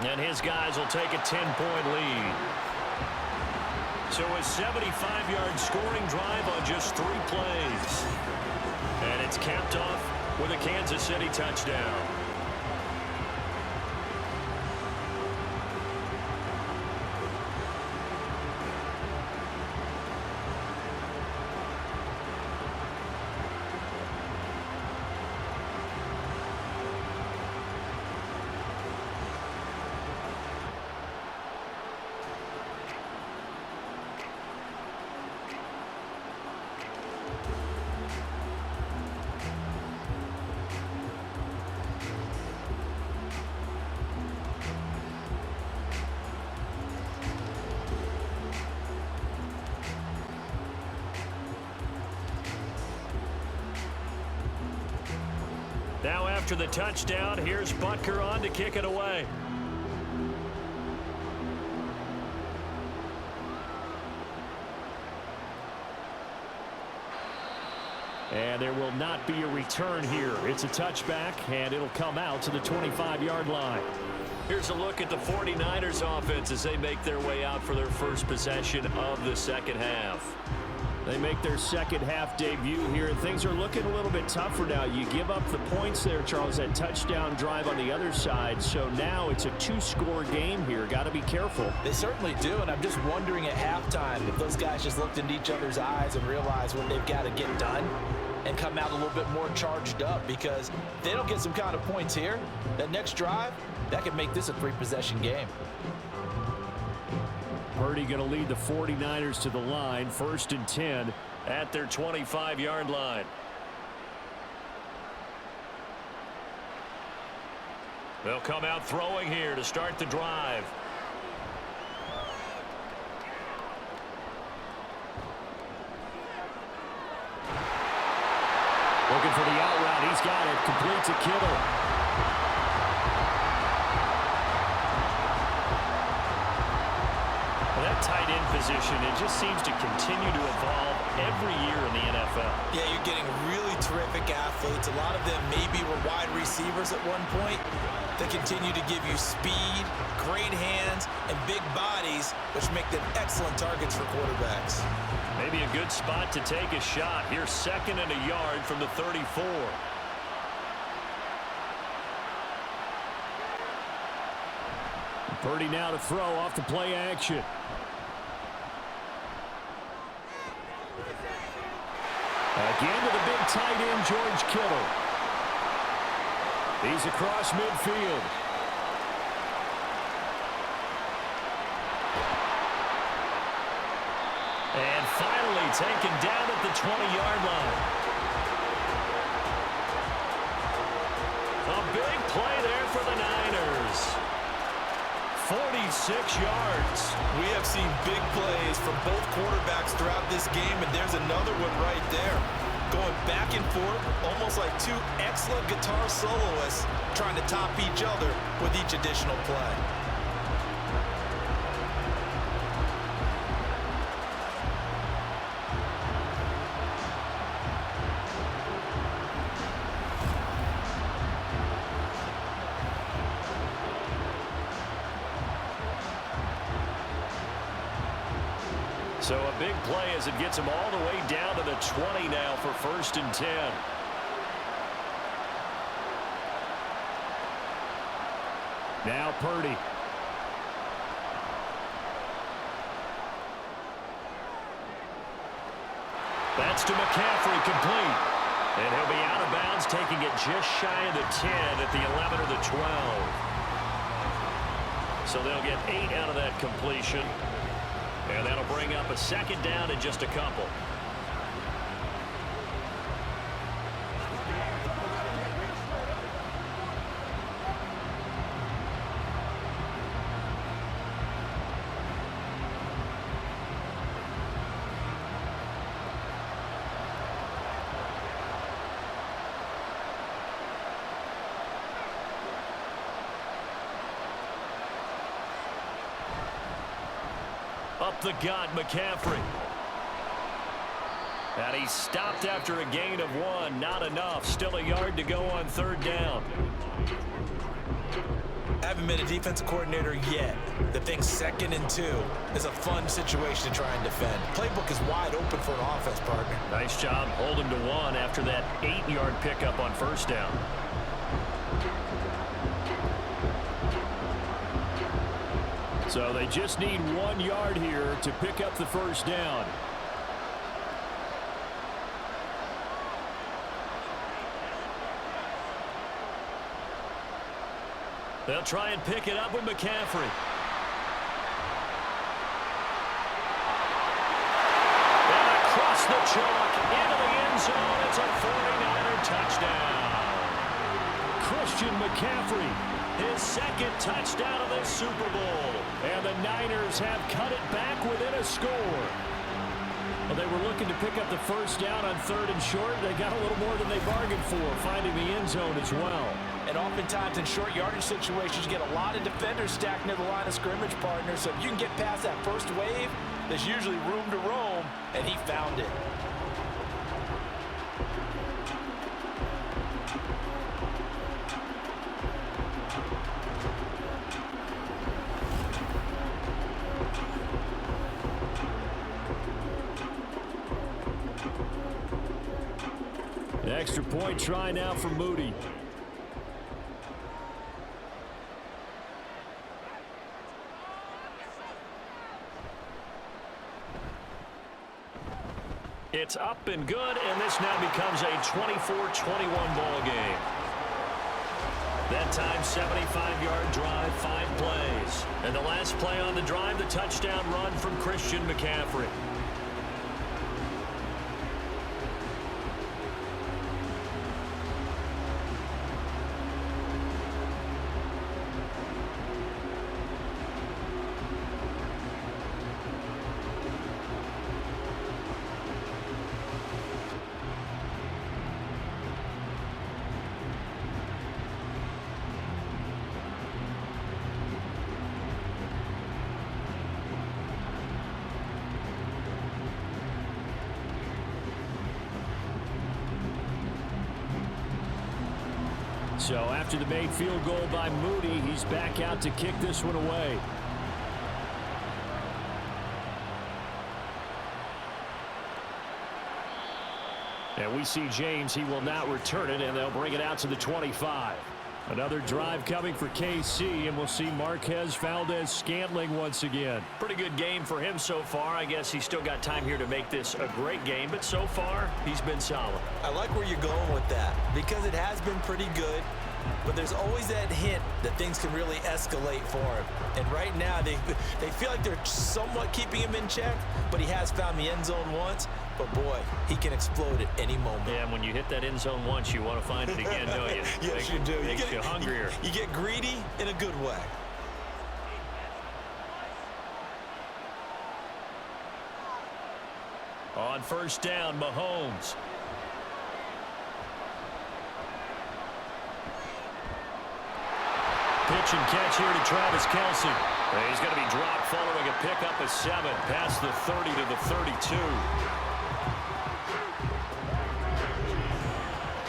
And his guys will take a 10-point lead. So a 75-yard scoring drive on just 3 plays. And it's capped off with a Kansas City touchdown. Now after the touchdown, here's Butker on to kick it away. And there will not be a return here. It's a touchback, and it'll come out to the 25-yard line. Here's a look at the 49ers offense as they make their way out for their first possession of the second half. They make their second half debut here, and things are looking a little bit tougher now. You give up the points there, Charles, that touchdown drive on the other side. So now it's a two-score game here. Got to be careful. They certainly do, and I'm just wondering at halftime if those guys just looked into each other's eyes and realized what they've got to get done and come out a little bit more charged up, because if they don't get some kind of points here, that next drive, that could make this a three-possession game. Purdy going to lead the 49ers to the line, 1st and 10 at their 25-yard line. They'll come out throwing here to start the drive. Looking for the out route. He's got it. Complete to Kittle. That tight end position, it just seems to continue to evolve every year in the NFL. Yeah, you're getting really terrific athletes. A lot of them maybe were wide receivers at one point. They continue to give you speed, great hands, and big bodies, which make them excellent targets for quarterbacks. Maybe a good spot to take a shot. Here's 2nd and a yard from the 34. Purdy now to throw off the play action. Again to the big tight end, George Kittle. He's across midfield. And finally taken down at the 20-yard line. A big play there for the Niners. 46 yards. We have seen big plays from both quarterbacks throughout this game, and there's another one right there. Going back and forth, almost like two excellent guitar soloists trying to top each other with each additional play. So a big play as it gets him all the way down to the 20 now for 1st and 10. Now Purdy. That's to McCaffrey, complete. And he'll be out of bounds, taking it just shy of the 10 at the 11 or the 12. So they'll get 8 out of that completion. And that'll bring up a 2nd down in just a couple. Up the gut, McCaffrey. And he stopped after a gain of 1. Not enough. Still a yard to go on 3rd down. I haven't been a defensive coordinator yet. The thing 2nd and 2 is a fun situation to try and defend. Playbook is wide open for an offense, partner. Nice job holding to 1 after that 8-yard pickup on 1st down. So they just need 1 yard here to pick up the 1st down. They'll try and pick it up with McCaffrey. And across the chalk into the end zone. It's a 49er touchdown. Christian McCaffrey, his 2nd touchdown of this Super Bowl. And the Niners have cut it back within a score. Well, they were looking to pick up the 1st down on 3rd and short. They got a little more than they bargained for, finding the end zone as well. And oftentimes in short yardage situations, you get a lot of defenders stacked near the line of scrimmage, partner. So if you can get past that first wave, there's usually room to roam, and he found it. extra point try now for Moody. It's up and good, and this now becomes a 24-21 ball game. That time, 75-yard drive, 5 plays. And the last play on the drive, the touchdown run from Christian McCaffrey. So after the made field goal by Moody, he's back out to kick this one away. And we see James. He will not return it, and they'll bring it out to the 25. Another drive coming for KC, and we'll see Marquez Valdez-Scantling once again. Pretty good game for him so far. I guess he's still got time here to make this a great game, but so far, he's been solid. I like where you're going with that because it has been pretty good, but there's always that hint that things can really escalate for him. And right now, they feel like they're somewhat keeping him in check, but he has found the end zone once. But, boy, he can explode at any moment. Yeah, and when you hit that end zone once, you want to find it again, don't you? Yes, you do. Makes you hungrier. You get greedy in a good way. On first down, Mahomes. Pitch and catch here to Travis Kelce. He's going to be dropped following a pickup of 7 past the 30 to the 32.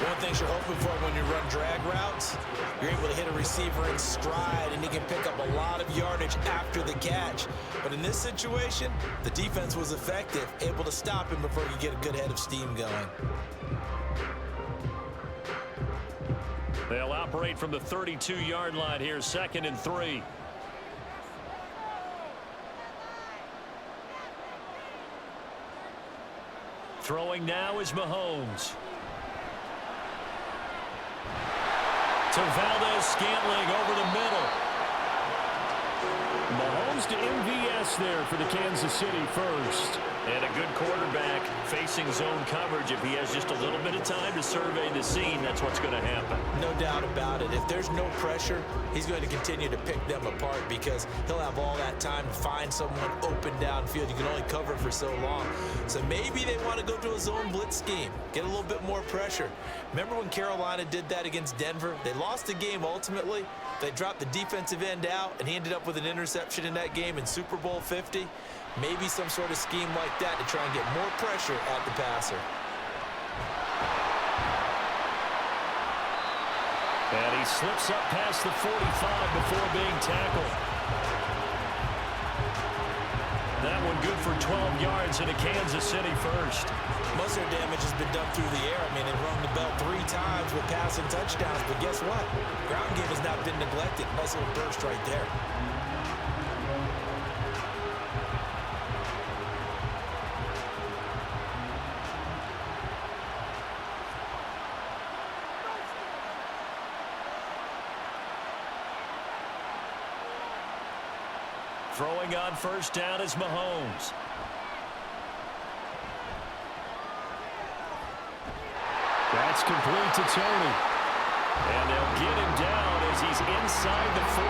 One thing you're hoping for when you run drag routes, you're able to hit a receiver in stride, and he can pick up a lot of yardage after the catch. But in this situation, the defense was effective, able to stop him before you get a good head of steam going. They'll operate from the 32-yard line here, 2nd and 3. Throwing now is Mahomes. To Valdez-Scantling over the middle. Mahomes to MVS there for the Kansas City first. And a good quarterback facing zone coverage. If he has just a little bit of time to survey the scene, that's what's going to happen. No doubt about it. If there's no pressure, he's going to continue to pick them apart because he'll have all that time to find someone open downfield. You can only cover for so long. So maybe they want to go to a zone blitz scheme, get a little bit more pressure. Remember when Carolina did that against Denver? They lost the game ultimately. They dropped the defensive end out, and he ended up with an interception in that game in Super Bowl 50. Maybe some sort of scheme like that to try and get more pressure at the passer. And he slips up past the 45 before being tackled. That one good for 12 yards and a Kansas City first. Most of their damage has been done through the air. I mean, they've rung the bell 3 times with passing touchdowns, but guess what? Ground game has not been neglected. Nice little burst right there. Throwing on first down is Mahomes. That's complete to Tony. And they'll get him down as he's inside the 40.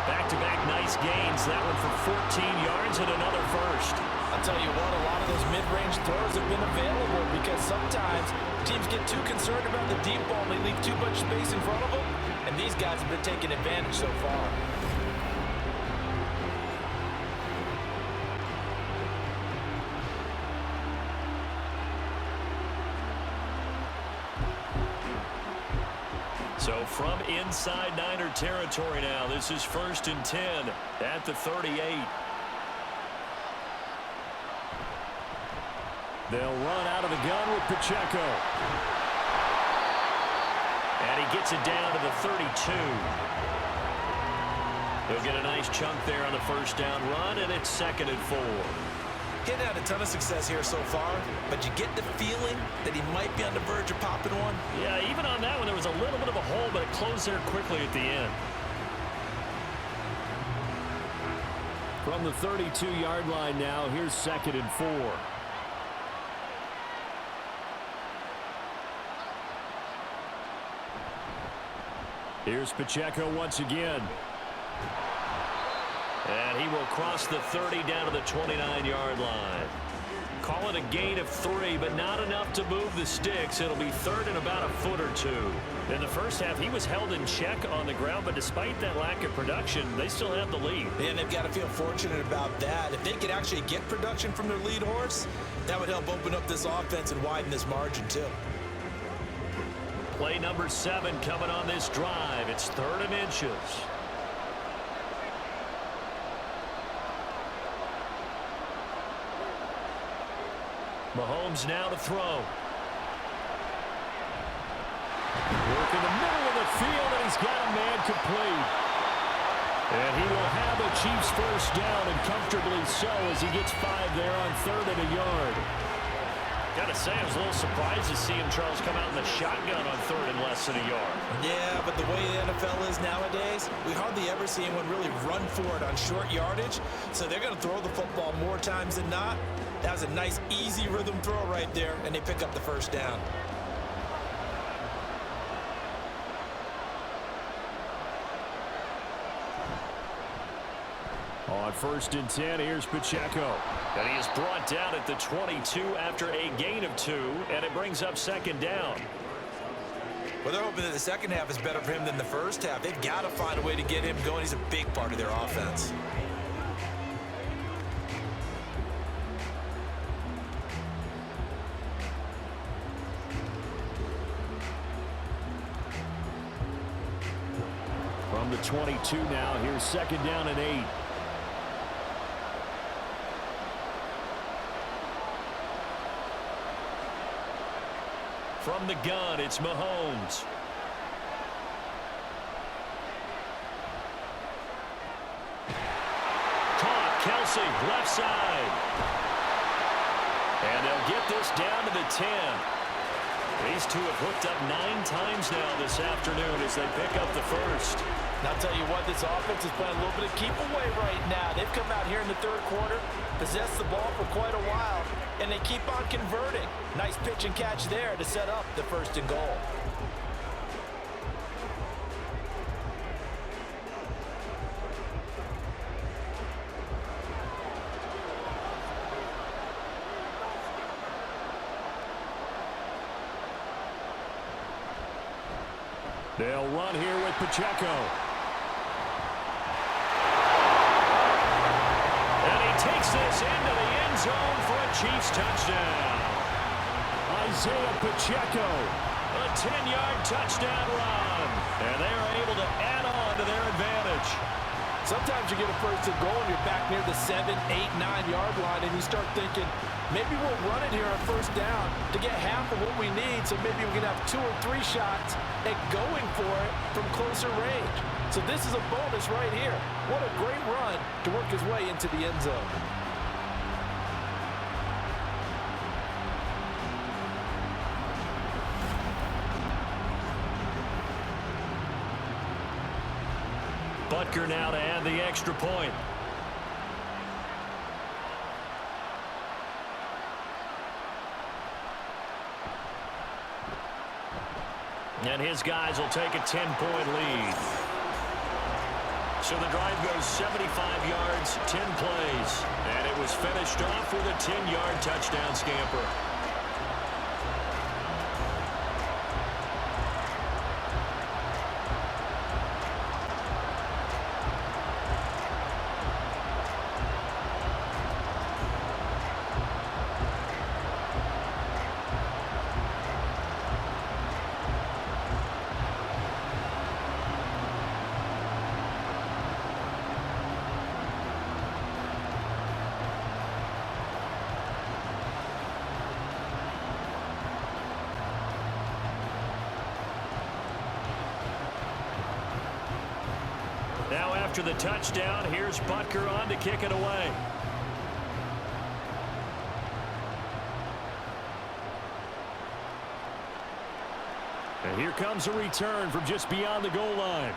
Back-to-back nice gains. That one for 14 yards and another first. I'll tell you what, a lot of those mid-range throws have been available because sometimes teams get too concerned about the deep ball and they leave too much space in front of them. And these guys have been taking advantage so far. So from inside Niner territory now, this is 1st and 10 at the 38. They'll run out of the gun with Pacheco. And he gets it down to the 32. He'll get a nice chunk there on the first down run, and it's 2nd and 4. Getting had a ton of success here so far, but you get the feeling that he might be on the verge of popping one. Yeah, even on that one, there was a little bit of a hole, but it closed there quickly at the end. From the 32-yard line now, here's 2nd and 4. Here's Pacheco once again. And he will cross the 30 down to the 29-yard line. Call it a gain of 3, but not enough to move the sticks. It'll be 3rd and about a foot or 2. In the first half, he was held in check on the ground, but despite that lack of production, they still have the lead. And they've got to feel fortunate about that. If they could actually get production from their lead horse, that would help open up this offense and widen this margin too. Play number 7 coming on this drive. It's 3rd and inches. Mahomes now to throw. Work in the middle of the field, and he's got a man complete. And he will have a Chiefs first down, and comfortably so, as he gets 5 there on 3rd and a yard. Gotta say, I was a little surprised to see him, Charles, come out in the shotgun on 3rd and less than a yard. Yeah, but the way the NFL is nowadays, we hardly ever see anyone really run for it on short yardage. So they're going to throw the football more times than not. That was a nice, easy rhythm throw right there, and they pick up the first down. On 1st and 10, here's Pacheco. And he is brought down at the 22 after a gain of 2, and it brings up 2nd down. Well, they're hoping that the second half is better for him than the first half. They've got to find a way to get him going. He's a big part of their offense. From the 22 now, here's 2nd down and 8. From the gun, it's Mahomes. Caught, Kelsey, left side. And they'll get this down to the 10. These two have hooked up 9 times now this afternoon as they pick up the first. And I'll tell you what, this offense is playing a little bit of keep away right now. They've come out here in the 3rd quarter, possessed the ball for quite a while, and they keep on converting. Nice pitch and catch there to set up the 1st and goal. They'll run here with Pacheco. And he takes this into the end zone for a Chiefs touchdown. Isaiah Pacheco, a 10-yard touchdown run. And they are able to add on to their advantage. Sometimes you get a 1st and goal and you're back near the 7, 8, 9-yard line, and you start thinking, maybe we'll run it here on 1st down to get half of what we need, so maybe we can have 2 or 3 shots at going for it from closer range. So this is a bonus right here. What a great run to work his way into the end zone. Butker now to add the extra point. And his guys will take a 10-point lead. So the drive goes 75 yards, 10 plays. And it was finished off with a 10-yard touchdown scamper. after the touchdown. Here's Butker on to kick it away. And here comes a return from just beyond the goal line.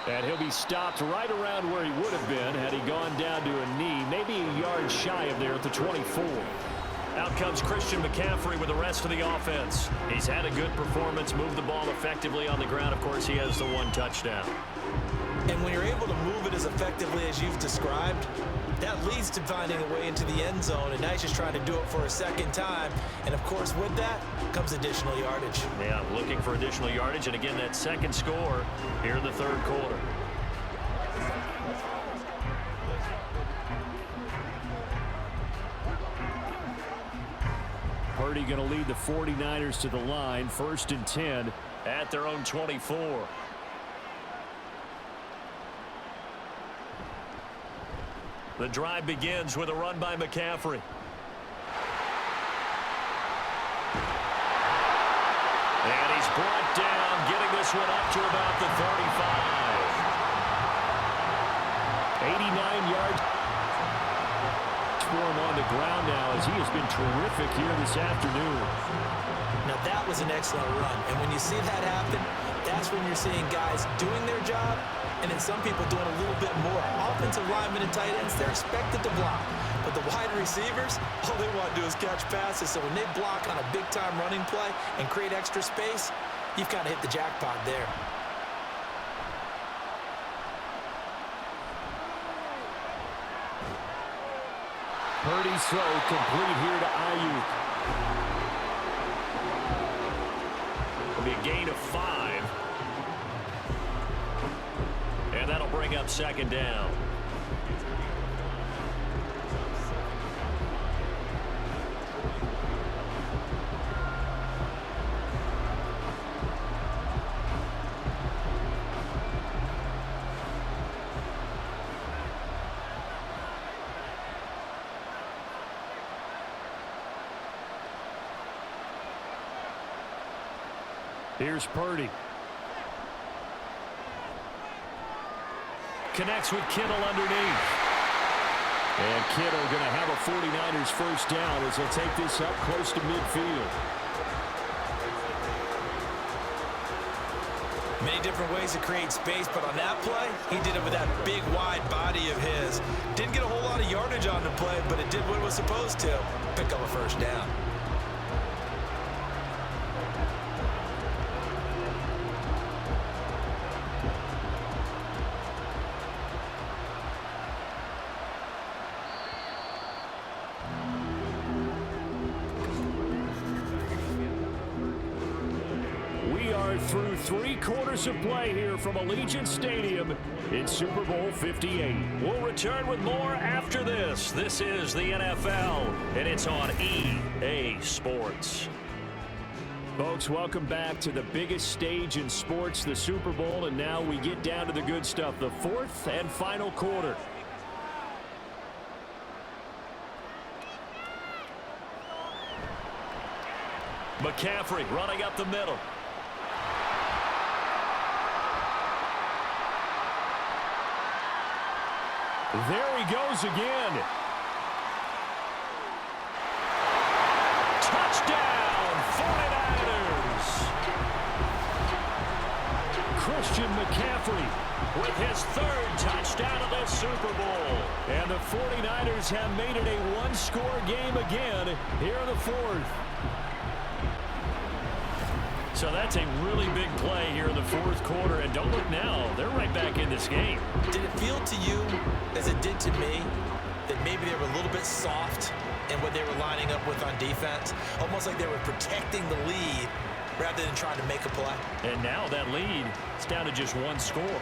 And he'll be stopped right around where he would have been had he gone down to a knee, maybe a yard shy of there at the 24. Out comes Christian McCaffrey with the rest of the offense. He's had a good performance, moved the ball effectively on the ground. Of course, he has the one touchdown. And when you're able to move it as effectively as you've described, that leads to finding a way into the end zone, and now he's just trying to do it for a second time. And, of course, with that comes additional yardage. Yeah, looking for additional yardage, and again, that second score here in the third quarter. Purdy going to lead the 49ers to the line, 1st and 10 at their own 24. The drive begins with a run by McCaffrey. And he's brought down, getting this one up to about the 35. 89 yards for him on the ground now, as he has been terrific here this afternoon. Now that was an excellent run, and when you see that happen, that's when you're seeing guys doing their job, and then some people doing a little bit more. Offensive linemen and tight ends, they're expected to block. But the wide receivers, all they want to do is catch passes. So when they block on a big-time running play and create extra space, you've kind of hit the jackpot there. Purdy's throw complete here to Ayuk. It'll be a gain of 5. And that'll bring up second down. Here's Purdy. Connects with Kittle underneath. And Kittle going to have a 49ers first down as they'll take this up close to midfield. Many different ways to create space, but on that play, he did it with that big, wide body of his. Didn't get a whole lot of yardage on the play, but it did what it was supposed to. Pick up a first down. Through 3 quarters of play here from Allegiant Stadium in Super Bowl 58. We'll return with more after this. This is the NFL, and it's on EA Sports. Folks, welcome back to the biggest stage in sports, the Super Bowl, and now we get down to the good stuff, the 4th and final quarter. McCaffrey running up the middle. There he goes again. Touchdown, 49ers. Christian McCaffrey with his 3rd touchdown of the Super Bowl. And the 49ers have made it a one-score game again here in the 4th. So that's a really big play here in the 4th quarter. And don't look now, they're right back in this game. Did it feel to you, as it did to me, that maybe they were a little bit soft in what they were lining up with on defense? Almost like they were protecting the lead rather than trying to make a play. And now that lead is down to just 1 score.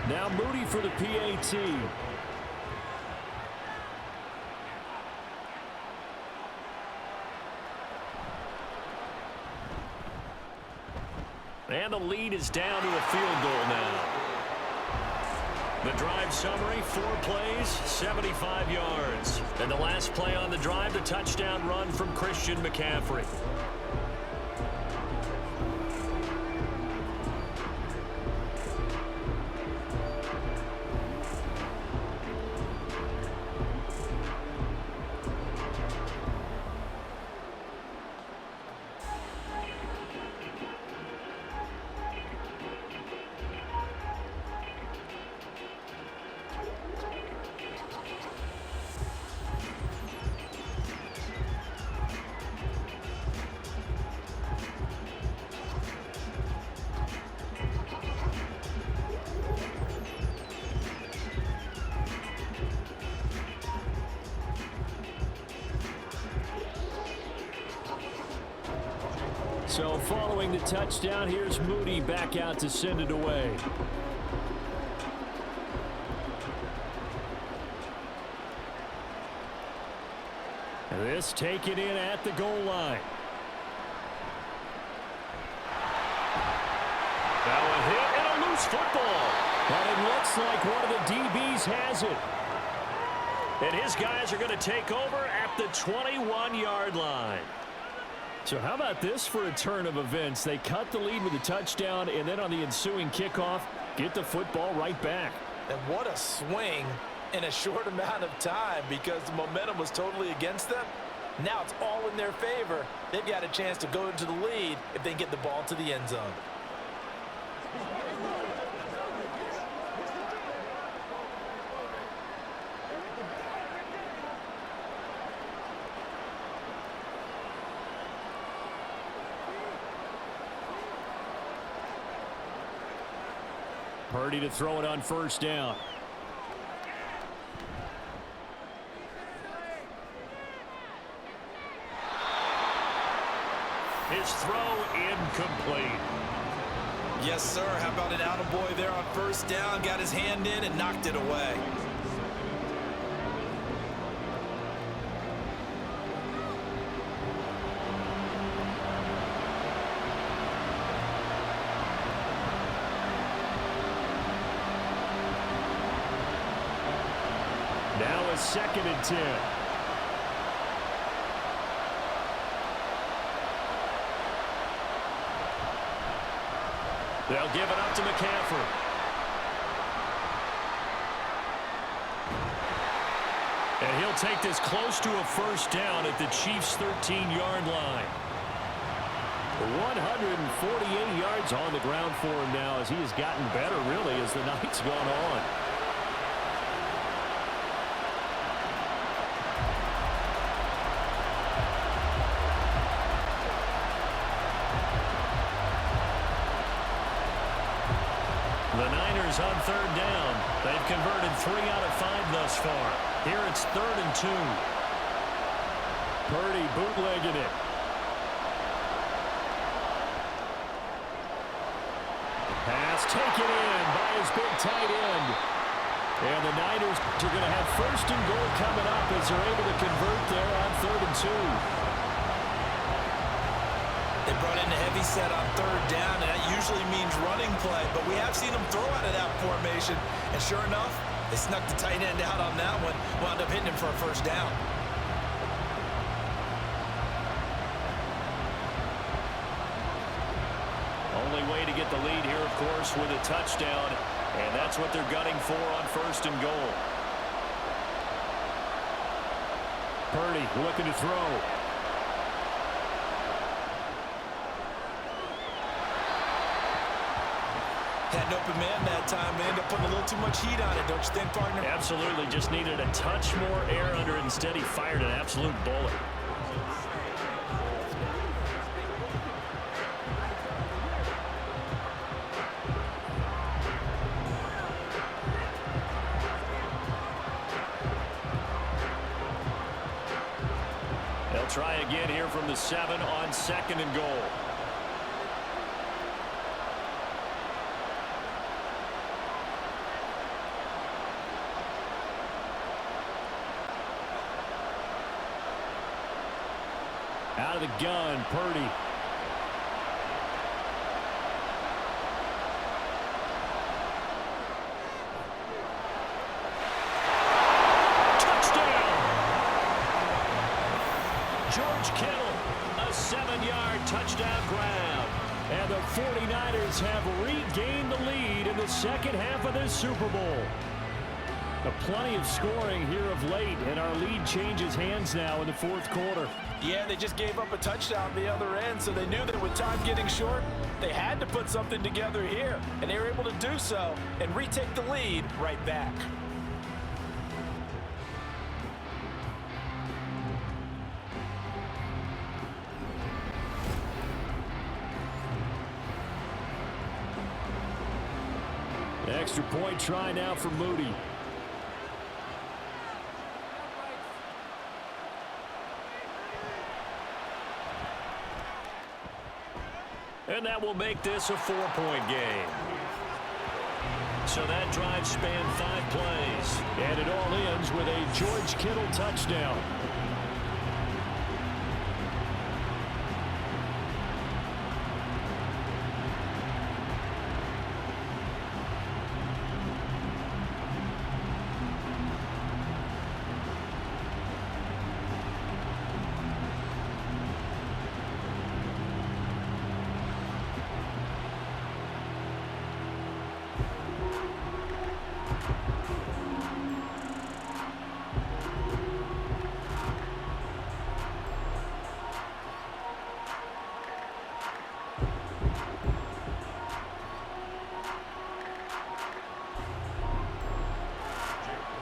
Now Moody for the PAT. And the lead is down to a field goal now. The drive summary, 4 plays, 75 yards. And the last play on the drive, the touchdown run from Christian McCaffrey. So following the touchdown, here's Moody back out to send it away. This taken in at the goal line. Now a hit and a loose football. And it looks like one of the DBs has it. And his guys are going to take over at the 21-yard line. So how about this for a turn of events? They cut the lead with a touchdown, and then on the ensuing kickoff, get the football right back. And what a swing in a short amount of time, because the momentum was totally against them. Now it's all in their favor. They've got a chance to go into the lead if they get the ball to the end zone. Purdy to throw it on first down. His throw incomplete. Yes, sir. How about an attaboy there on first down? Got his hand in and knocked it away. Now a 2nd and 10. They'll give it up to McCaffrey. And he'll take this close to a first down at the Chiefs' 13-yard line. 148 yards on the ground for him now as he has gotten better, really, as the night's gone on. The Niners on 3rd down. They've converted 3 out of 5 thus far. Here it's 3rd and 2. Purdy bootlegging it. Pass taken in by his big tight end. And the Niners are going to have 1st and goal coming up as they're able to convert there on 3rd and 2. They brought in a heavy set on 3rd down, and that usually means running play, but we have seen them throw out of that formation, and sure enough, they snuck the tight end out on that one, wound up hitting him for a 1st down. Only way to get the lead here, of course, with a touchdown, and that's what they're gunning for on 1st and goal. Purdy looking to throw. Had an open man that time. They ended up putting a little too much heat on it, don't you think, partner? Absolutely. Just needed a touch more air under it. Instead, he fired an absolute bullet. They'll try again here from the 7 on 2nd and goal. Out of the gun, Purdy. George Kittle, a 7-yard touchdown grab. And the 49ers have regained the lead in the second half of this Super Bowl. Plenty of scoring here of late, and our lead changes hands now in the fourth quarter. Yeah, they just gave up a touchdown on the other end, so they knew that with time getting short, they had to put something together here, and they were able to do so and retake the lead right back. Extra point try now for Moody. And that will make this a 4-point game. So that drive spanned 5 plays. And it all ends with a George Kittle touchdown.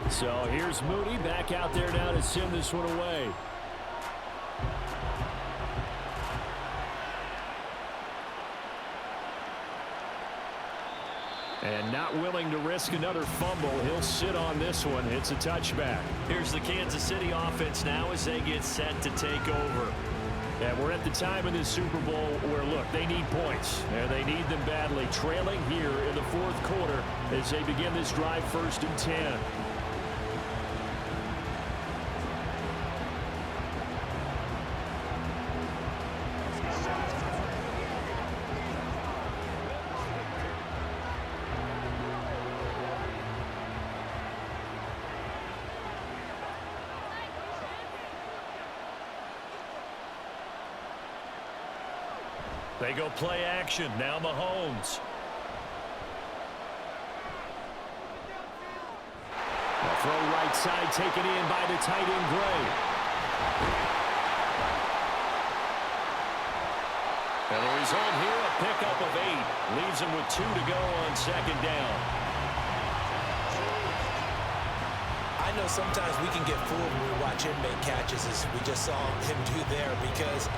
So here's Moody back out there now to send this one away. And not willing to risk another fumble. He'll sit on this one. It's a touchback. Here's the Kansas City offense now as they get set to take over. And we're at the time in this Super Bowl where, look, they need points. And they need them badly. Trailing here in the fourth quarter as they begin this drive 1st and 10. They go play action. Now Mahomes. A throw right side taken in by the tight end Gray. And the result here, a pickup of 8. Leaves him with 2 to go on 2nd down. I know sometimes we can get fooled when we watch him make catches, as we just saw him do there, because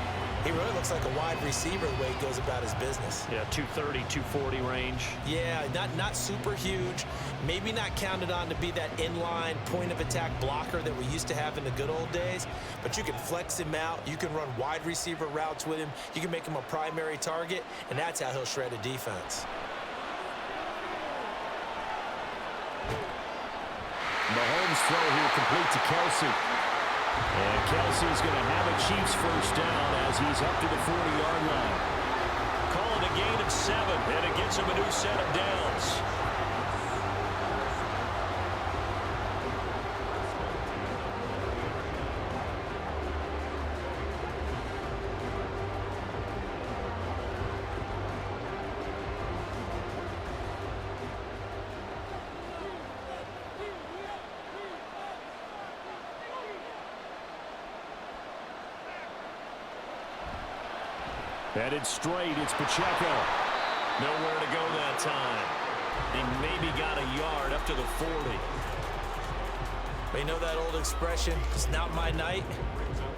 he really looks like a wide receiver the way he goes about his business. Yeah, 230, 240 range. Yeah, not super huge. Maybe not counted on to be that inline point-of-attack blocker that we used to have in the good old days. But you can flex him out. You can run wide receiver routes with him. You can make him a primary target, and that's how he'll shred a defense. Mahomes' throw here complete to Kelsey. And Kelsey's going to have a Chiefs first down as he's up to the 40-yard line. Call it a gain of 7, and it gets him a new set of downs. Headed straight, it's Pacheco. Nowhere to go that time. He maybe got a yard up to the 40. You know that old expression, it's not my night?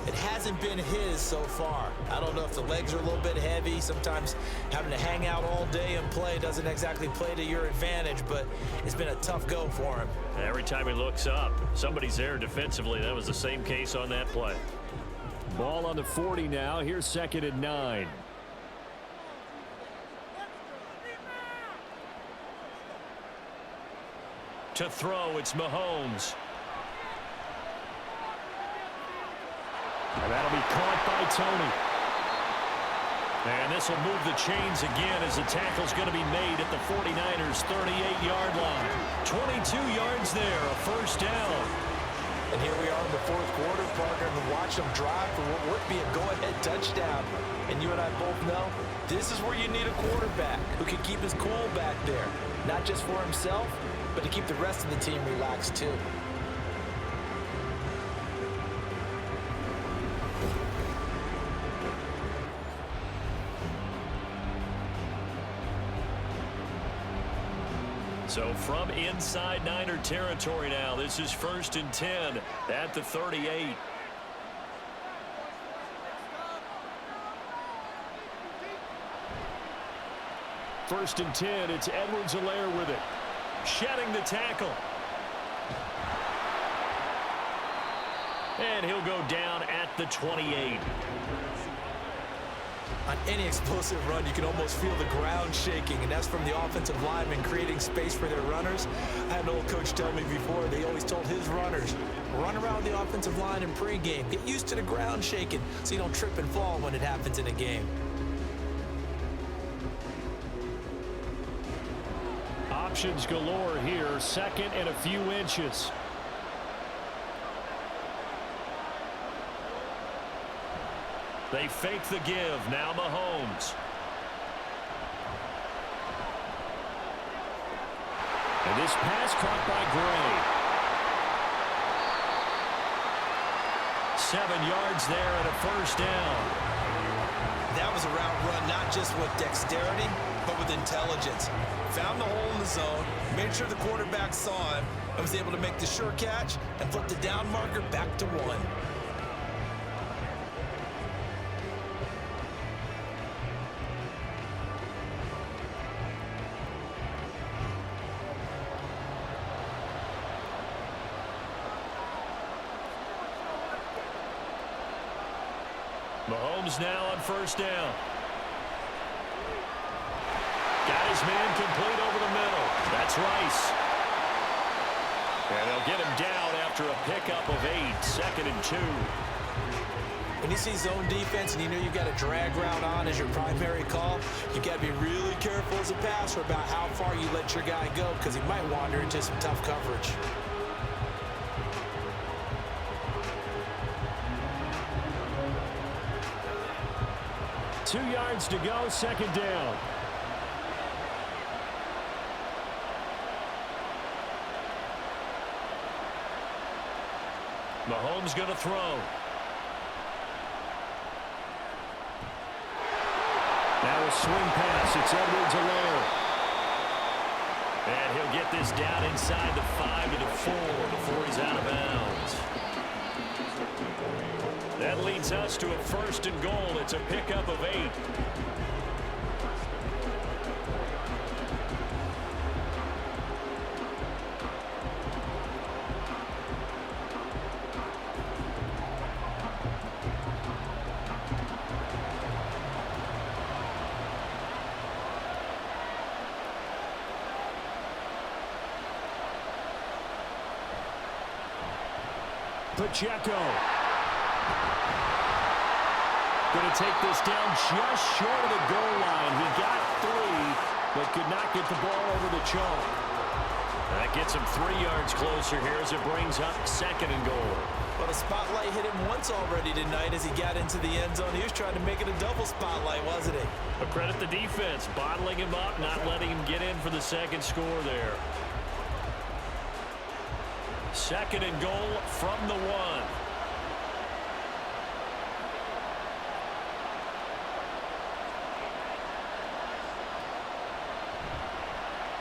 It hasn't been his so far. I don't know if the legs are a little bit heavy. Sometimes having to hang out all day and play doesn't exactly play to your advantage, but it's been a tough go for him. Every time he looks up, somebody's there defensively. That was the same case on that play. Ball on the 40 now. Here's 2nd and 9. To throw, it's Mahomes. And that'll be caught by Tony. And this will move the chains again as the tackle's going to be made at the 49ers' 38-yard line. 22 yards there, a first down. And here we are in the fourth quarter, partner, and watch them drive for what would be a go-ahead touchdown. And you and I both know this is where you need a quarterback who can keep his cool back there, not just for himself, but to keep the rest of the team relaxed too. So from inside Niner territory now, this is 1st and 10 at the 38. First and 10, it's Edwards-Helaire with it. Shedding the tackle. And he'll go down at the 28. On any explosive run, you can almost feel the ground shaking, and that's from the offensive linemen creating space for their runners. I had an old coach tell me before, they always told his runners, run around the offensive line in pregame. Get used to the ground shaking so you don't trip and fall when it happens in a game. Options galore here, second and a few inches. They fake the give. Now Mahomes. And this pass caught by Gray. 7 yards there and a first down. That was a route run, not just with dexterity, but with intelligence. Found the hole in the zone, made sure the quarterback saw him, and was able to make the sure catch and flip the down marker back to 1. Mahomes now on first down. Got his man complete over the middle. That's Rice. And they'll get him down after a pickup of 8. 2nd and 2. When you see zone defense and you know you've got a drag route on as your primary call, you got to be really careful as a passer about how far you let your guy go because he might wander into some tough coverage. Two yards to go, second down. Mahomes going to throw. Now a swing pass. It's Edwards-Helaire. And he'll get this down inside the 5 to the 4 before he's out of bounds. That leads us to a 1st and goal. It's a pickup of 8. Pacheco. Going to take this down just short of the goal line. He got 3, but could not get the ball over the chalk. That gets him 3 yards closer here as it brings up 2nd and goal. But a spotlight hit him once already tonight as he got into the end zone. He was trying to make it a double spotlight, wasn't he? But credit the defense, bottling him up, not letting him get in for the second score there. 2nd and goal from the 1.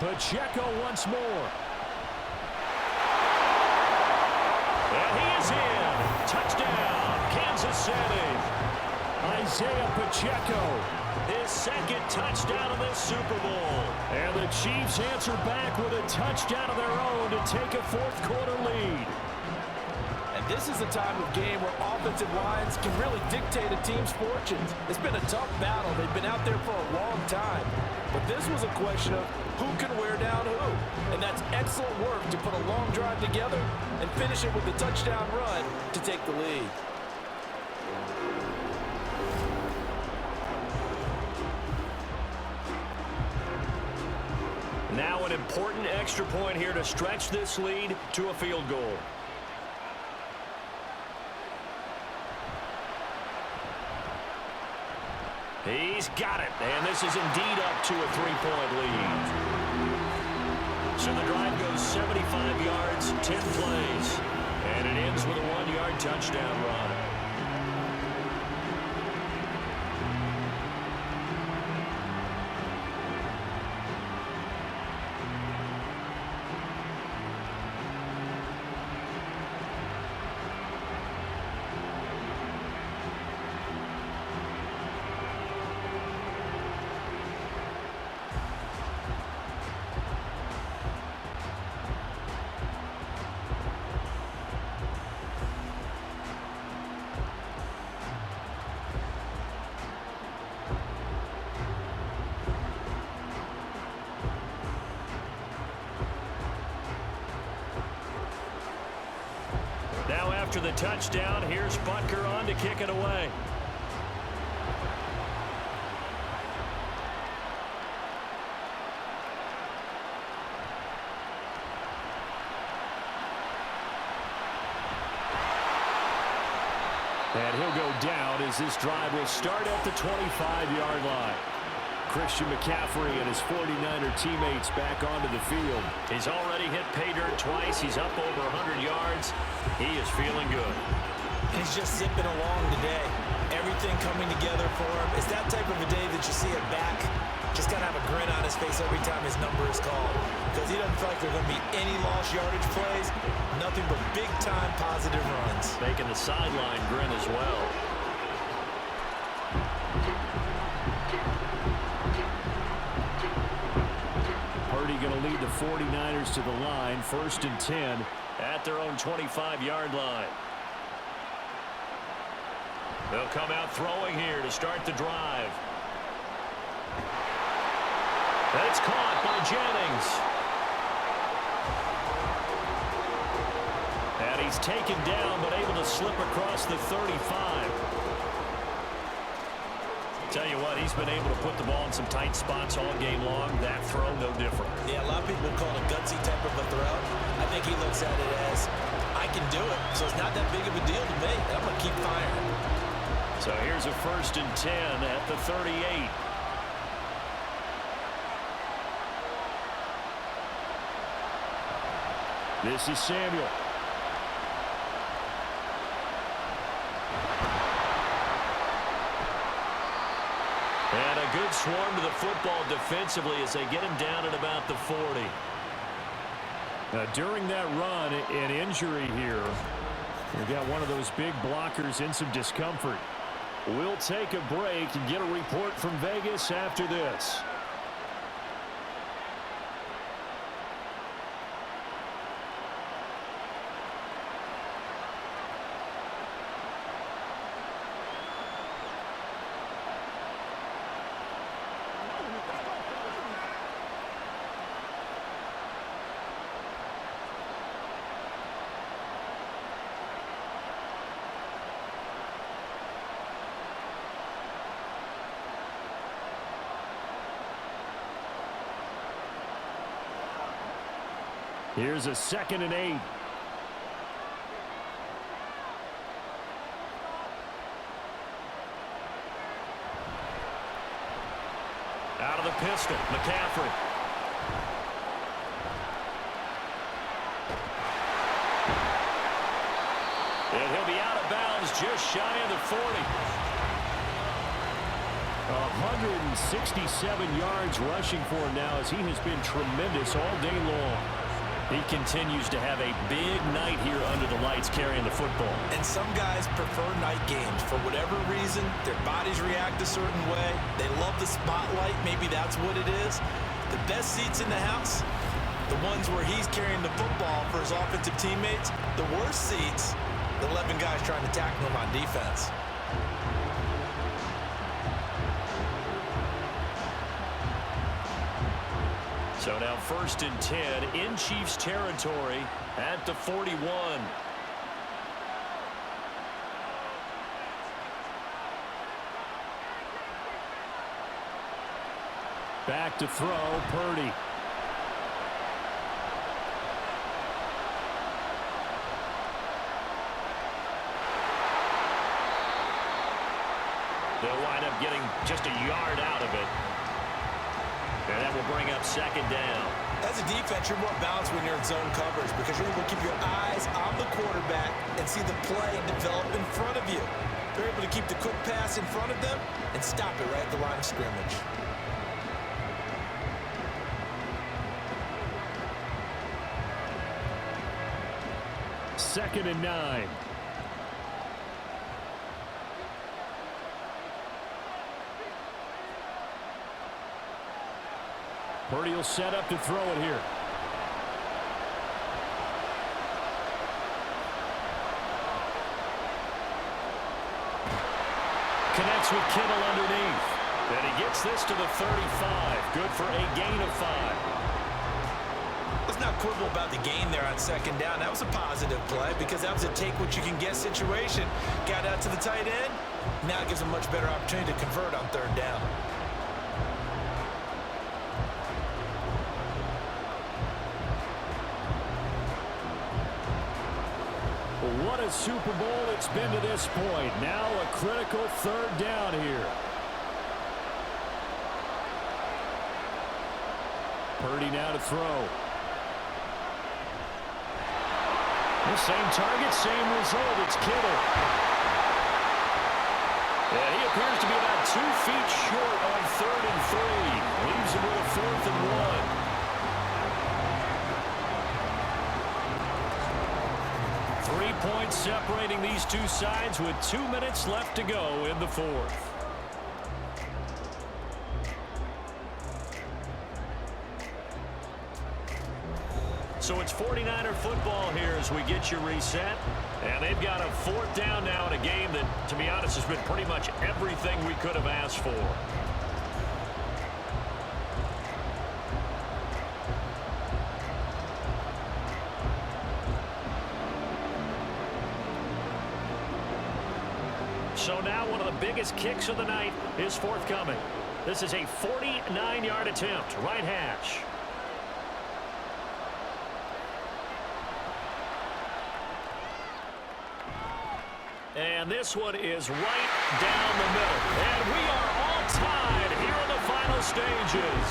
Pacheco once more. And he is in. Touchdown, Kansas City. Isaiah Pacheco, his 2nd touchdown of this Super Bowl. And the Chiefs answer back with a touchdown of their own to take a 4th quarter lead. And this is a time of game where offensive lines can really dictate a team's fortunes. It's been a tough battle. They've been out there for a long time. But this was a question of who can wear down who. And that's excellent work to put a long drive together and finish it with a touchdown run to take the lead. Now an important extra point here to stretch this lead to a field goal. He's got it, and this is indeed up to a 3-point lead. So the drive goes 75 yards, 10 plays, and it ends with a 1-yard touchdown run. Now after the touchdown, here's Butker on to kick it away. And he'll go down as this drive will start at the 25-yard line. Christian McCaffrey and his 49er teammates back onto the field. He's already hit pay dirt twice. He's up over 100 yards. He is feeling good. He's just zipping along today. Everything coming together for him. It's that type of a day that you see it back. Just got to have a grin on his face every time his number is called. Because he doesn't feel like there are going to be any lost yardage plays. Nothing but big-time positive runs. Making the sideline grin as well. Purdy going to lead the 49ers to the line. 1st and 10 at their own 25-yard line. They'll come out throwing here to start the drive. That's caught by Jennings. And he's taken down but able to slip across the 35. Tell you what, he's been able to put the ball in some tight spots all game long. That throw, no different. Yeah, a lot of people call it a gutsy type of a throw. I think he looks at it as, I can do it, so it's not that big of a deal to me. I'm going to keep firing. So here's a 1st and 10 at the 38. This is Samuel. And a good swarm to the football defensively as they get him down at about the 40. Now, during that run, an injury here. We've got one of those big blockers in some discomfort. We'll take a break and get a report from Vegas after this. Here's a 2nd and 8. Out of the pistol, McCaffrey. And he'll be out of bounds just shy of the 40. 167 yards rushing for him now as he has been tremendous all day long. He continues to have a big night here under the lights carrying the football. And some guys prefer night games. For whatever reason, their bodies react a certain way. They love the spotlight. Maybe that's what it is. The best seats in the house, the ones where he's carrying the football for his offensive teammates. The worst seats, the 11 guys trying to tackle him on defense. So now 1st and 10 in Chiefs territory at the 41. Back to throw, Purdy. They'll wind up getting just a yard out of it. And that will bring up second down. As a defense, you're more balanced when you're in zone coverage because you're able to keep your eyes on the quarterback and see the play develop in front of you. You're able to keep the quick pass in front of them and stop it right at the line of scrimmage. Second and 9. Purdy will set up to throw it here. Connects with Kittle underneath. And he gets this to the 35. Good for a gain of 5. Let's not quibble about the gain there on second down. That was a positive play because that was a take-what-you-can-get situation. Got out to the tight end. Now it gives a much better opportunity to convert on third down. What a Super Bowl it's been to this point. Now a critical third down here. Purdy now to throw. The same target, same result. It's Kittle. And he appears to be about 2 feet short on 3rd and 3. Leaves him with a 4th and 1. 3 points separating these two sides with 2 minutes left to go in the 4th. So it's 49er football here as we get you reset. And they've got a 4th down now in a game that, to be honest, has been pretty much everything we could have asked for. So now one of the biggest kicks of the night is forthcoming. This is a 49-yard attempt, right hash. And this one is right down the middle. And we are all tied here in the final stages.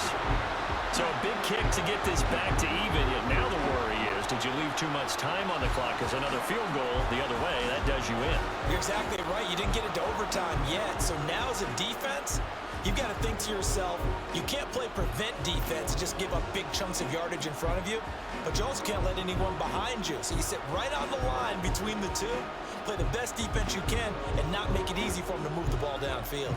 So a big kick to get this back to even. Yet now the worry is, did you leave too much time on the clock? Because another field goal the other way, that does you in. You're exactly right. You didn't get it to overtime yet. So now as a defense, you've got to think to yourself, you can't play prevent defense and just give up big chunks of yardage in front of you. But you also can't let anyone behind you. So you sit right on the line between the two, play the best defense you can, and not make it easy for them to move the ball downfield.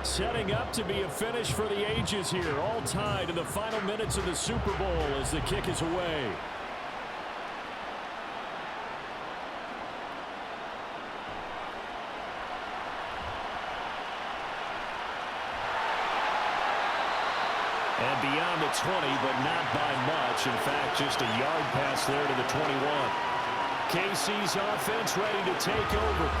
Setting up to be a finish for the ages here. All tied in the final minutes of the Super Bowl as the kick is away. And beyond the 20, but not by much. In fact, just a yard pass there to the 21. KC's offense ready to take over.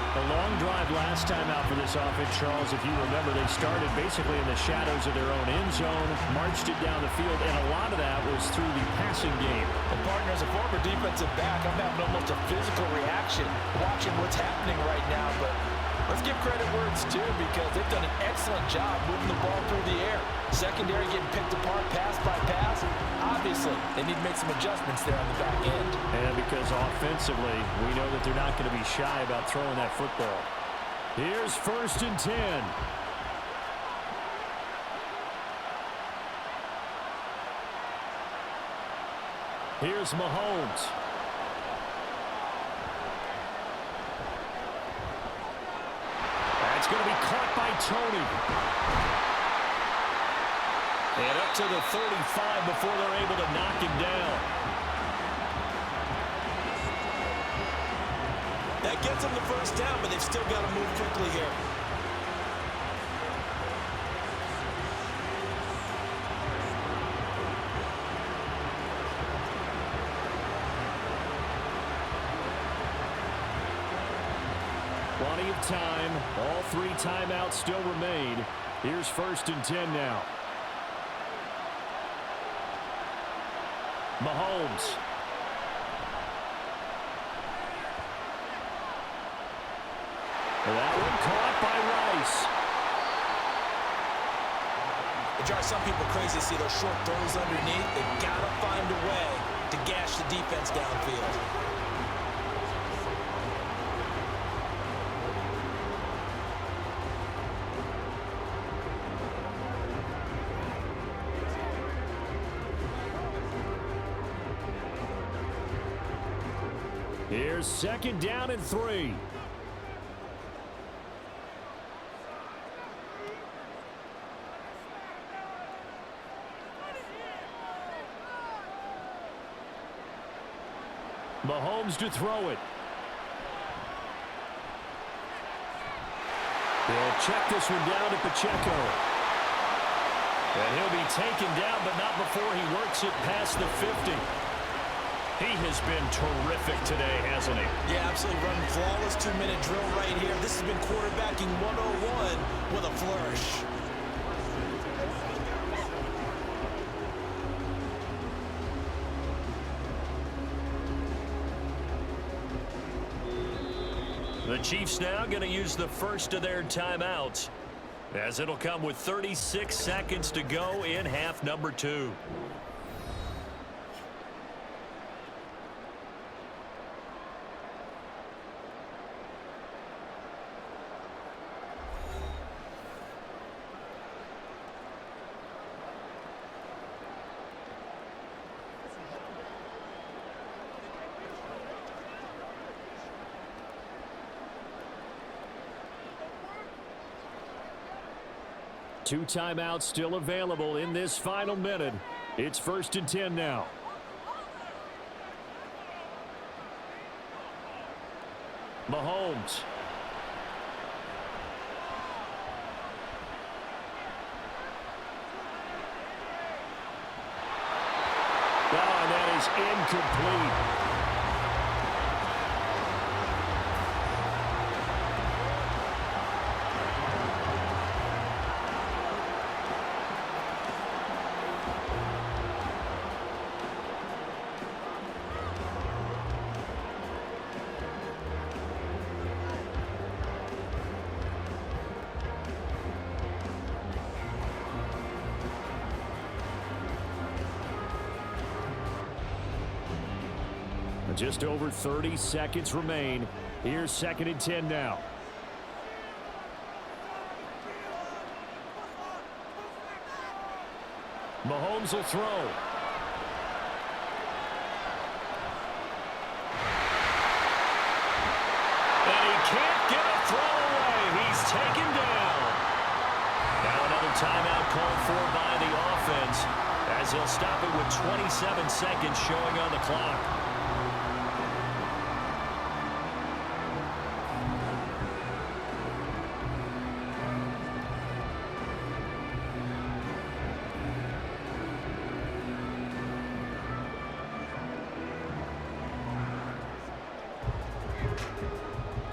A long drive last time out for this offense, Charles. If you remember, they started basically in the shadows of their own end zone, marched it down the field, and a lot of that was through the passing game. Well, partner, as a former defensive back, I'm having almost a physical reaction watching what's happening right now. But let's give credit where it's due because they've done an excellent job moving the ball through the air. Secondary getting picked apart pass by pass. Obviously, they need to make some adjustments there on the back end. And because offensively, we know that they're not going to be shy about throwing that football. Here's 1st and 10. Here's Mahomes. That's going to be caught by Tony. And up to the 35 before they're able to knock him down. That gets them the first down, but they've still got to move quickly here. Plenty of time. All 3 timeouts still remain. Here's 1st and 10 now. Mahomes. That one caught by Rice. It drives some people crazy to see those short throws underneath. They've got to find a way to gash the defense downfield. Here's 2nd down and 3. Mahomes to throw it. They'll check this one down to Pacheco. And he'll be taken down, but not before he works it past the 50. He has been terrific today, hasn't he? Yeah, absolutely running flawless 2-minute drill right here. This has been quarterbacking 101 with a flourish. The Chiefs now going to use the first of their timeouts, as it'll come with 36 seconds to go in half number 2. Two timeouts still available in this final minute. It's 1st and 10 now. Mahomes. Oh, and that is incomplete. Just over 30 seconds remain. Here's 2nd and 10 now. Mahomes will throw. And he can't get a throw away. He's taken down. Now another timeout called for by the offense, as they'll stop it with 27 seconds showing on the clock.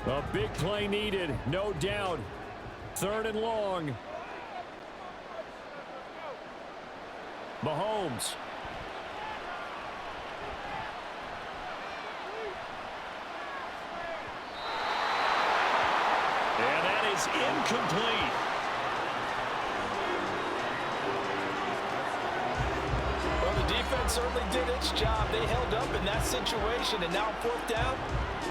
A big play needed, no doubt. 3rd and long. Mahomes. And that is incomplete. Well, the defense certainly did its job. They held up in that situation, and now 4th down.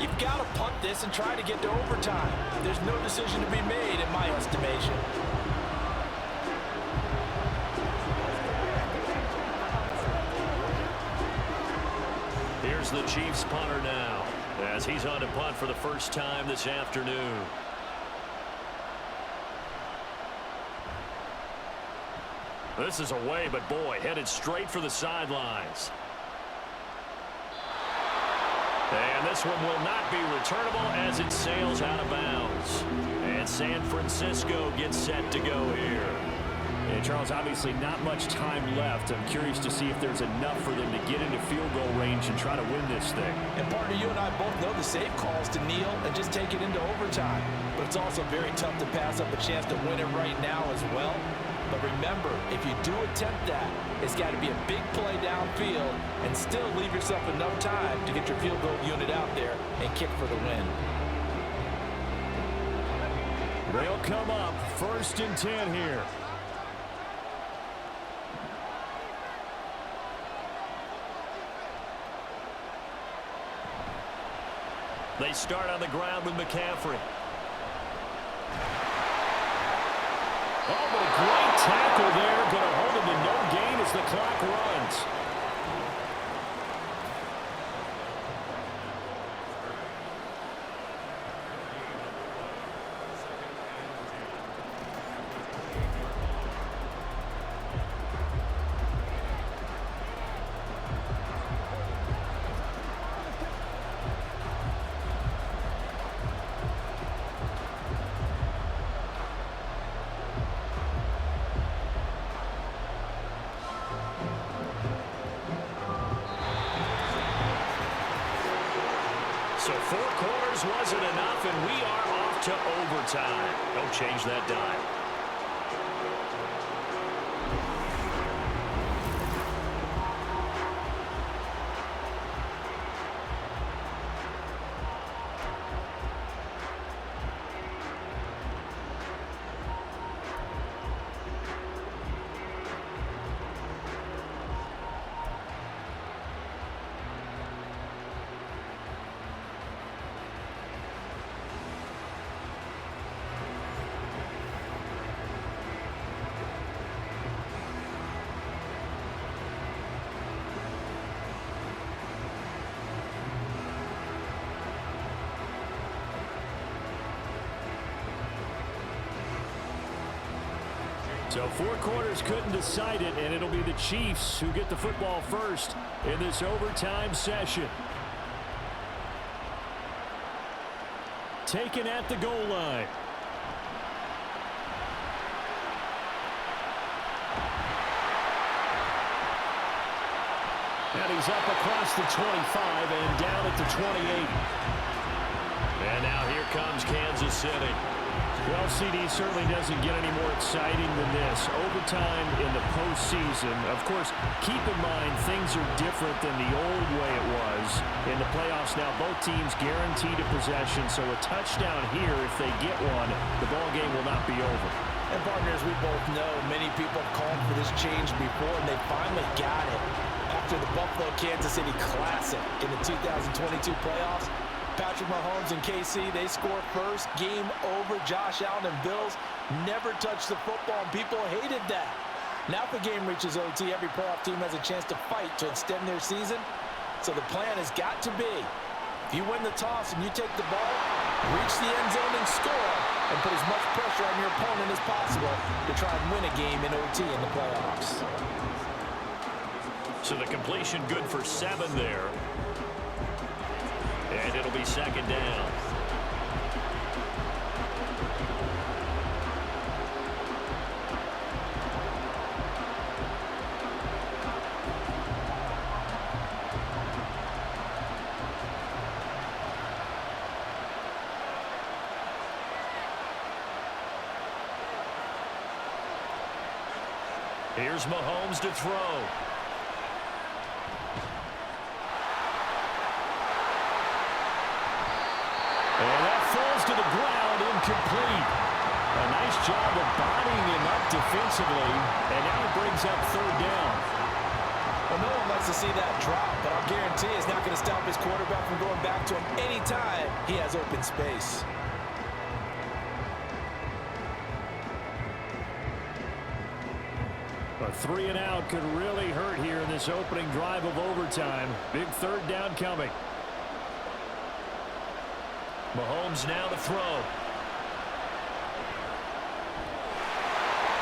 You've got to punt this and try to get to overtime. There's no decision to be made, in my estimation. Here's the Chiefs punter now, as he's on to punt for the first time this afternoon. This is away, but boy, headed straight for the sidelines. And this one will not be returnable as it sails out of bounds. And San Francisco gets set to go here. And Charles, obviously not much time left. I'm curious to see if there's enough for them to get into field goal range and try to win this thing. And partner, you and I both know the safe calls to kneel and just take it into overtime. But it's also very tough to pass up a chance to win it right now as well. But remember, if you do attempt that, it's got to be a big play downfield and still leave yourself enough time to get your field goal unit out there and kick for the win. They'll come up 1st and 10 here. They start on the ground with McCaffrey. Oh, but a great tackle there. Going to hold him to no gain as the clock runs. So 4 quarters wasn't enough, and we are off to overtime. Don't change that dime. So 4 quarters couldn't decide it, and it'll be the Chiefs who get the football first in this overtime session. Taken at the goal line. And he's up across the 25 and down at the 28. And now here comes Kansas City. Well, CD certainly doesn't get any more exciting than this. Overtime in the postseason. Of course, keep in mind things are different than the old way it was. In the playoffs now, both teams guaranteed a possession, so a touchdown here, if they get one, the ball game will not be over. And partners, we both know many people have called for this change before, and they finally got it. After the Buffalo-Kansas City Classic in the 2022 playoffs, Patrick Mahomes and KC, they score first. Game over. Josh Allen and Bills never touched the football, and people hated that. Now if the game reaches OT, every playoff team has a chance to fight to extend their season. So the plan has got to be, if you win the toss and you take the ball, reach the end zone and score, and put as much pressure on your opponent as possible to try and win a game in OT in the playoffs. So the completion good for 7 there. And it'll be 2nd down. Here's Mahomes to throw. And that falls to the ground, incomplete. A nice job of bodying him up defensively, and now it brings up 3rd down. Well, no one likes to see that drop, but I'll guarantee it's not going to stop his quarterback from going back to him anytime he has open space. A 3 and out could really hurt here in this opening drive of overtime. Big 3rd down coming. Mahomes now to throw.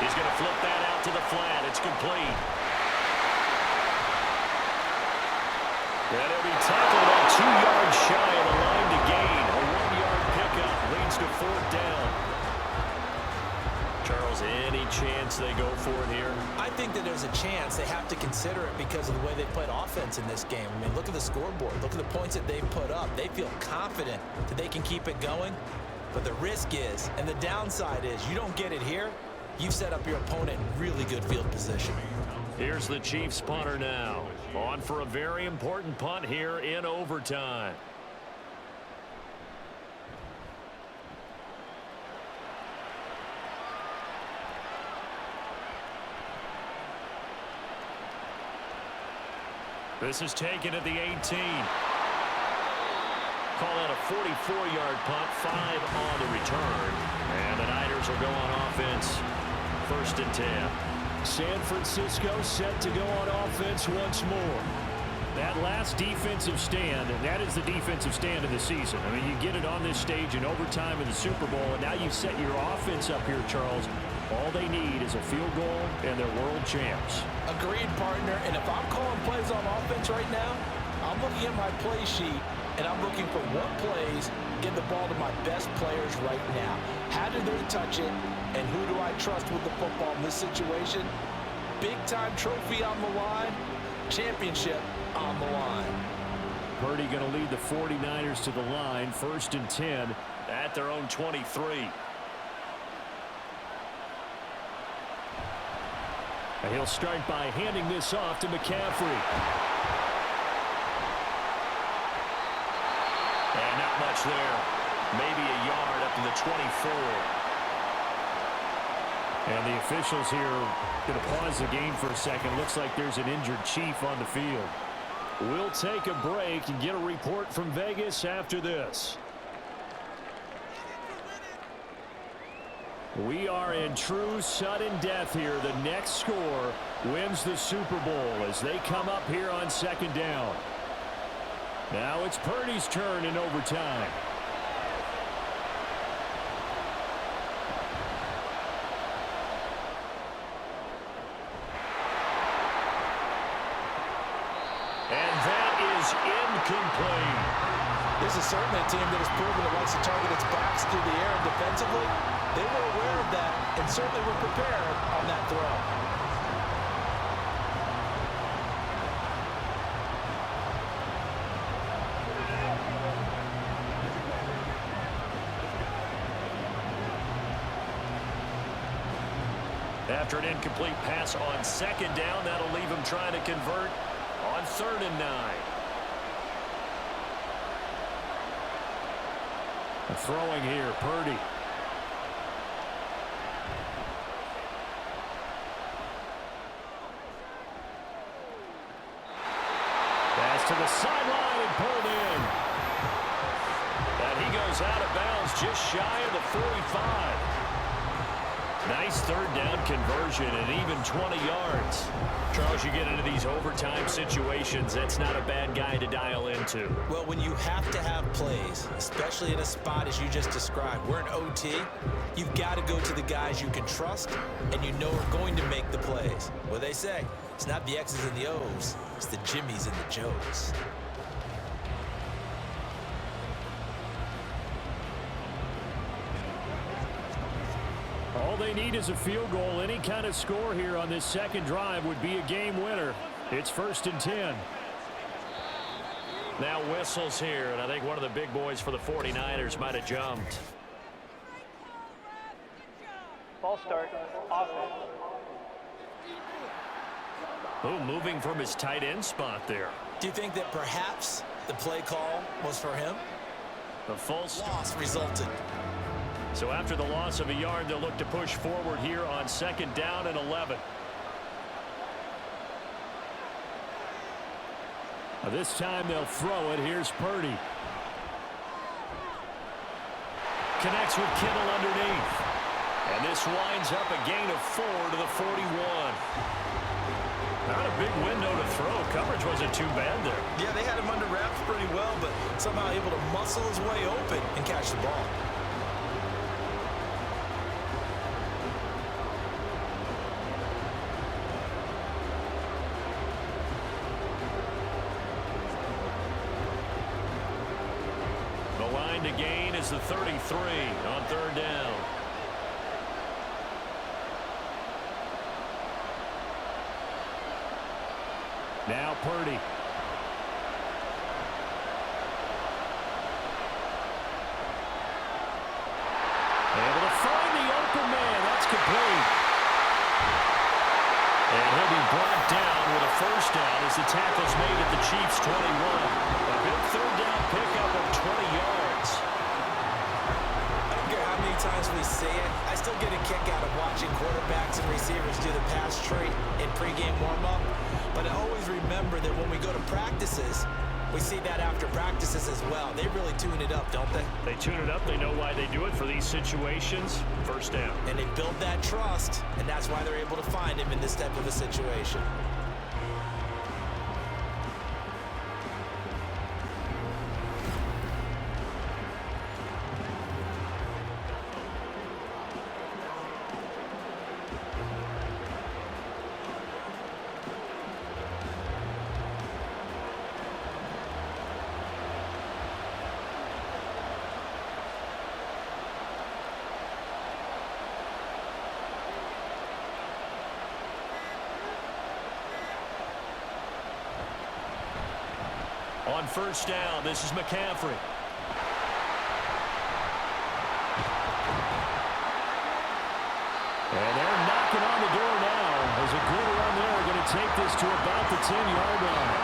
He's going to flip that out to the flat. It's complete. And he'll be tackled at 2 yards shy of the line to gain. A 1-yard pickup leads to 4th down. Charles, Any chance they go for it here? I think that there's a chance. They have to consider it because of the way they played offense in this game. I mean, look at the scoreboard. Look at the points that they've put up. They feel confident that they can keep it going. But the risk is, and the downside is, you don't get it here, you've set up your opponent in really good field position. Here's the Chiefs punter now. On for a very important punt here in overtime. This is taken at the 18. Call that a 44-yard punt, 5 on the return. And the Niners will go on offense, 1st and 10. San Francisco set to go on offense once more. That last defensive stand, and that is the defensive stand of the season. I mean, you get it on this stage in overtime in the Super Bowl, and now you set your offense up here, Charles. All they need is a field goal, and they're world champs. Agreed, partner. And if I'm calling plays on offense right now, I'm looking at my play sheet, and I'm looking for what plays get the ball to my best players right now. How do they touch it, and who do I trust with the football in this situation? Big-time trophy on the line, championship on the line. Purdy going to lead the 49ers to the line, 1st and 10 at their own 23. And he'll start by handing this off to McCaffrey. And not much there. Maybe a yard up to the 24. And the officials here going to pause the game for a second. Looks like there's an injured Chief on the field. We'll take a break and get a report from Vegas after this. We are in true sudden death here. The next score wins the Super Bowl as they come up here on 2nd down. Now it's Purdy's turn in overtime. And that is incomplete. This is certainly a team that has proven it likes to target its backs through the air and defensively. They were aware of that and certainly were prepared on that throw. After an incomplete pass on 2nd down, that'll leave him trying to convert on 3rd and 9. Throwing here, Purdy. Pass to the sideline and pulled in. And he goes out of bounds just shy of the 45. Nice 3rd down conversion and even 20 yards. Charles, you get into these overtime situations, that's not a bad guy to dial into. Well, when you have to have plays, especially in a spot as you just described, we're in OT, you've got to go to the guys you can trust and you know are going to make the plays. What they say, it's not the X's and the O's, it's the Jimmies and the Joes. All they need is a field goal. Any kind of score here on this 2nd drive would be a game winner. It's 1st and 10. Now whistles here, and I think one of the big boys for the 49ers might have jumped. Ball start, offense. Oh, moving from his tight end spot there. Do you think that perhaps the play call was for him? The false Loss resulted. So after the loss of a yard, they'll look to push forward here on 2nd down and 11. Now this time they'll throw it. Here's Purdy. Connects with Kittle underneath. And this winds up a gain of 4 to the 41. Not a big window to throw. Coverage wasn't too bad there. Yeah, they had him under wraps pretty well, but somehow able to muscle his way open and catch the ball. To gain is the 33 on 3rd down. Now Purdy. Able to find the open man. That's complete. And he'll be brought down with a first down as the tackle's made at the Chiefs' 21. A big third down pickup of 20 yards. I don't care how many times we see it, I still get a kick out of watching quarterbacks and receivers do the pass tree in pregame warm-up. But I always remember that when we go to practices, we see that after practices as well. They really tune it up, don't they? They tune it up. They know why they do it for these situations. First down. And they build that trust, and that's why they're able to find him in this type of a situation. On first down, this is McCaffrey. And they're knocking on the door now. There's a good run there. Going to take this to about the 10-yard line.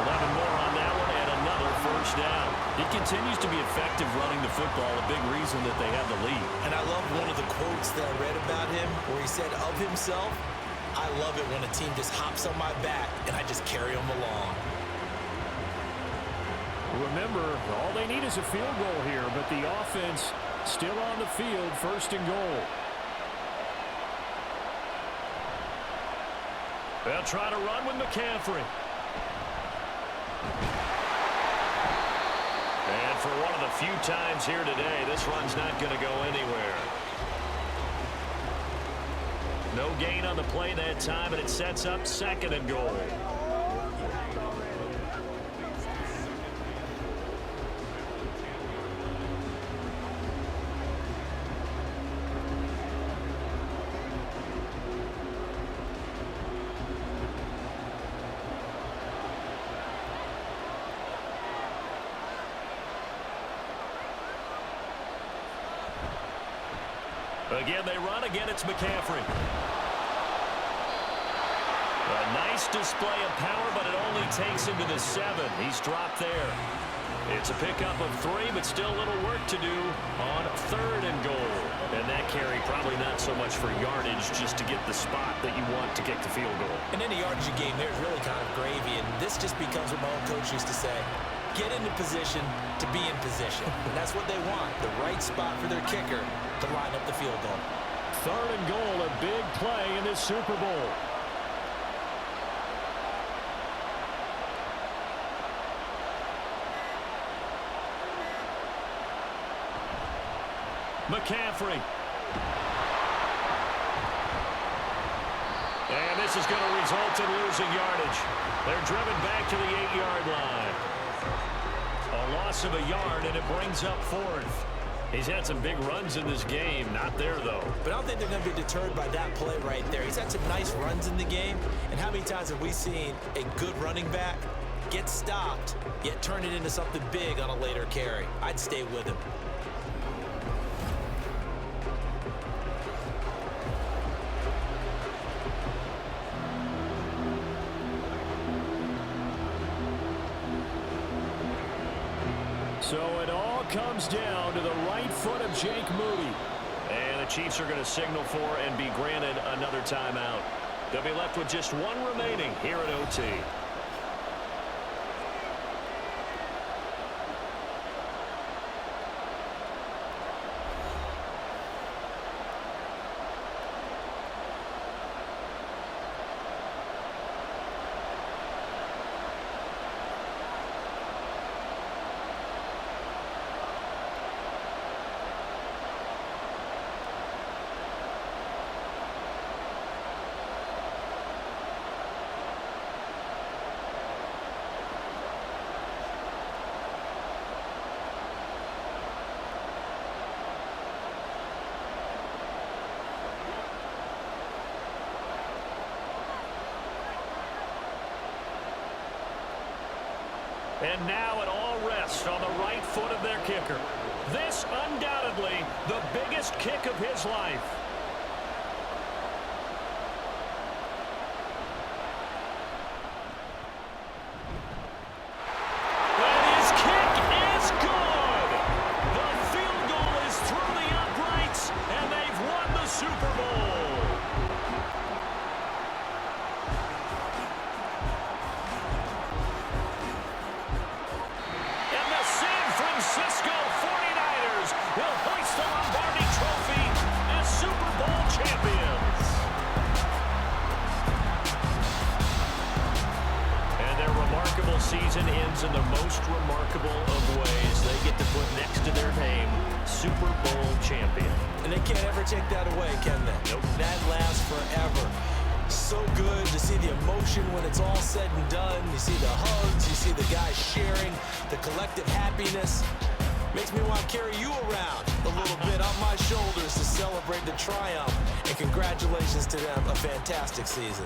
11 more on that one and another first down. He continues to be effective running the football, a big reason that they have the lead. And I love one of the quotes that I read about him where he said of himself, I love it when a team just hops on my back and I just carry them along. Remember, all they need is a field goal here, but the offense still on the field, first and goal. They'll try to run with McCaffrey. And for one of the few times here today, this run's not going to go anywhere. No gain on the play that time, and it sets up second and goal. Again, they run. Again, it's McCaffrey. A nice display of power, but it only takes him to the 7. He's dropped there. It's a pickup of 3, but still a little work to do on third and goal. And that carry probably not so much for yardage, just to get the spot that you want to kick the field goal. And in a yardage game, there's really kind of gravy, and this just becomes what my own coach used to say. Get into position to be in position. And that's what they want, the right spot for their kicker to line up the field goal. Third and goal, a big play in this Super Bowl. McCaffrey. And this is going to result in losing yardage. They're driven back to the 8-yard line. A loss of a yard, and it brings up fourth. He's had some big runs in this game. Not there, though. But I don't think they're going to be deterred by that play right there. He's had some nice runs in the game. And how many times have we seen a good running back get stopped, yet turn it into something big on a later carry? I'd stay with him. So it all comes down to the right foot of Jake Moody. And the Chiefs are going to signal for and be granted another timeout. They'll be left with just one remaining here at OT. And now it all rests on the right foot of their kicker. This undoubtedly the biggest kick of his life. And his kick is good. The field goal is through the uprights, and they've won the Super Bowl. And the San Francisco 49ers will hoist the Lombardi Trophy as Super Bowl champions. And their remarkable season ends in the most remarkable of ways. They get to put next to their name, Super Bowl champion. And they can't ever take that away, can they? Nope. That lasts forever. So good to see the emotion when it's all said and done. You see the hugs, you see the guys sharing, the collective happiness. Makes me want to carry you around a little bit on my shoulders to celebrate the triumph. And congratulations to them, a fantastic season.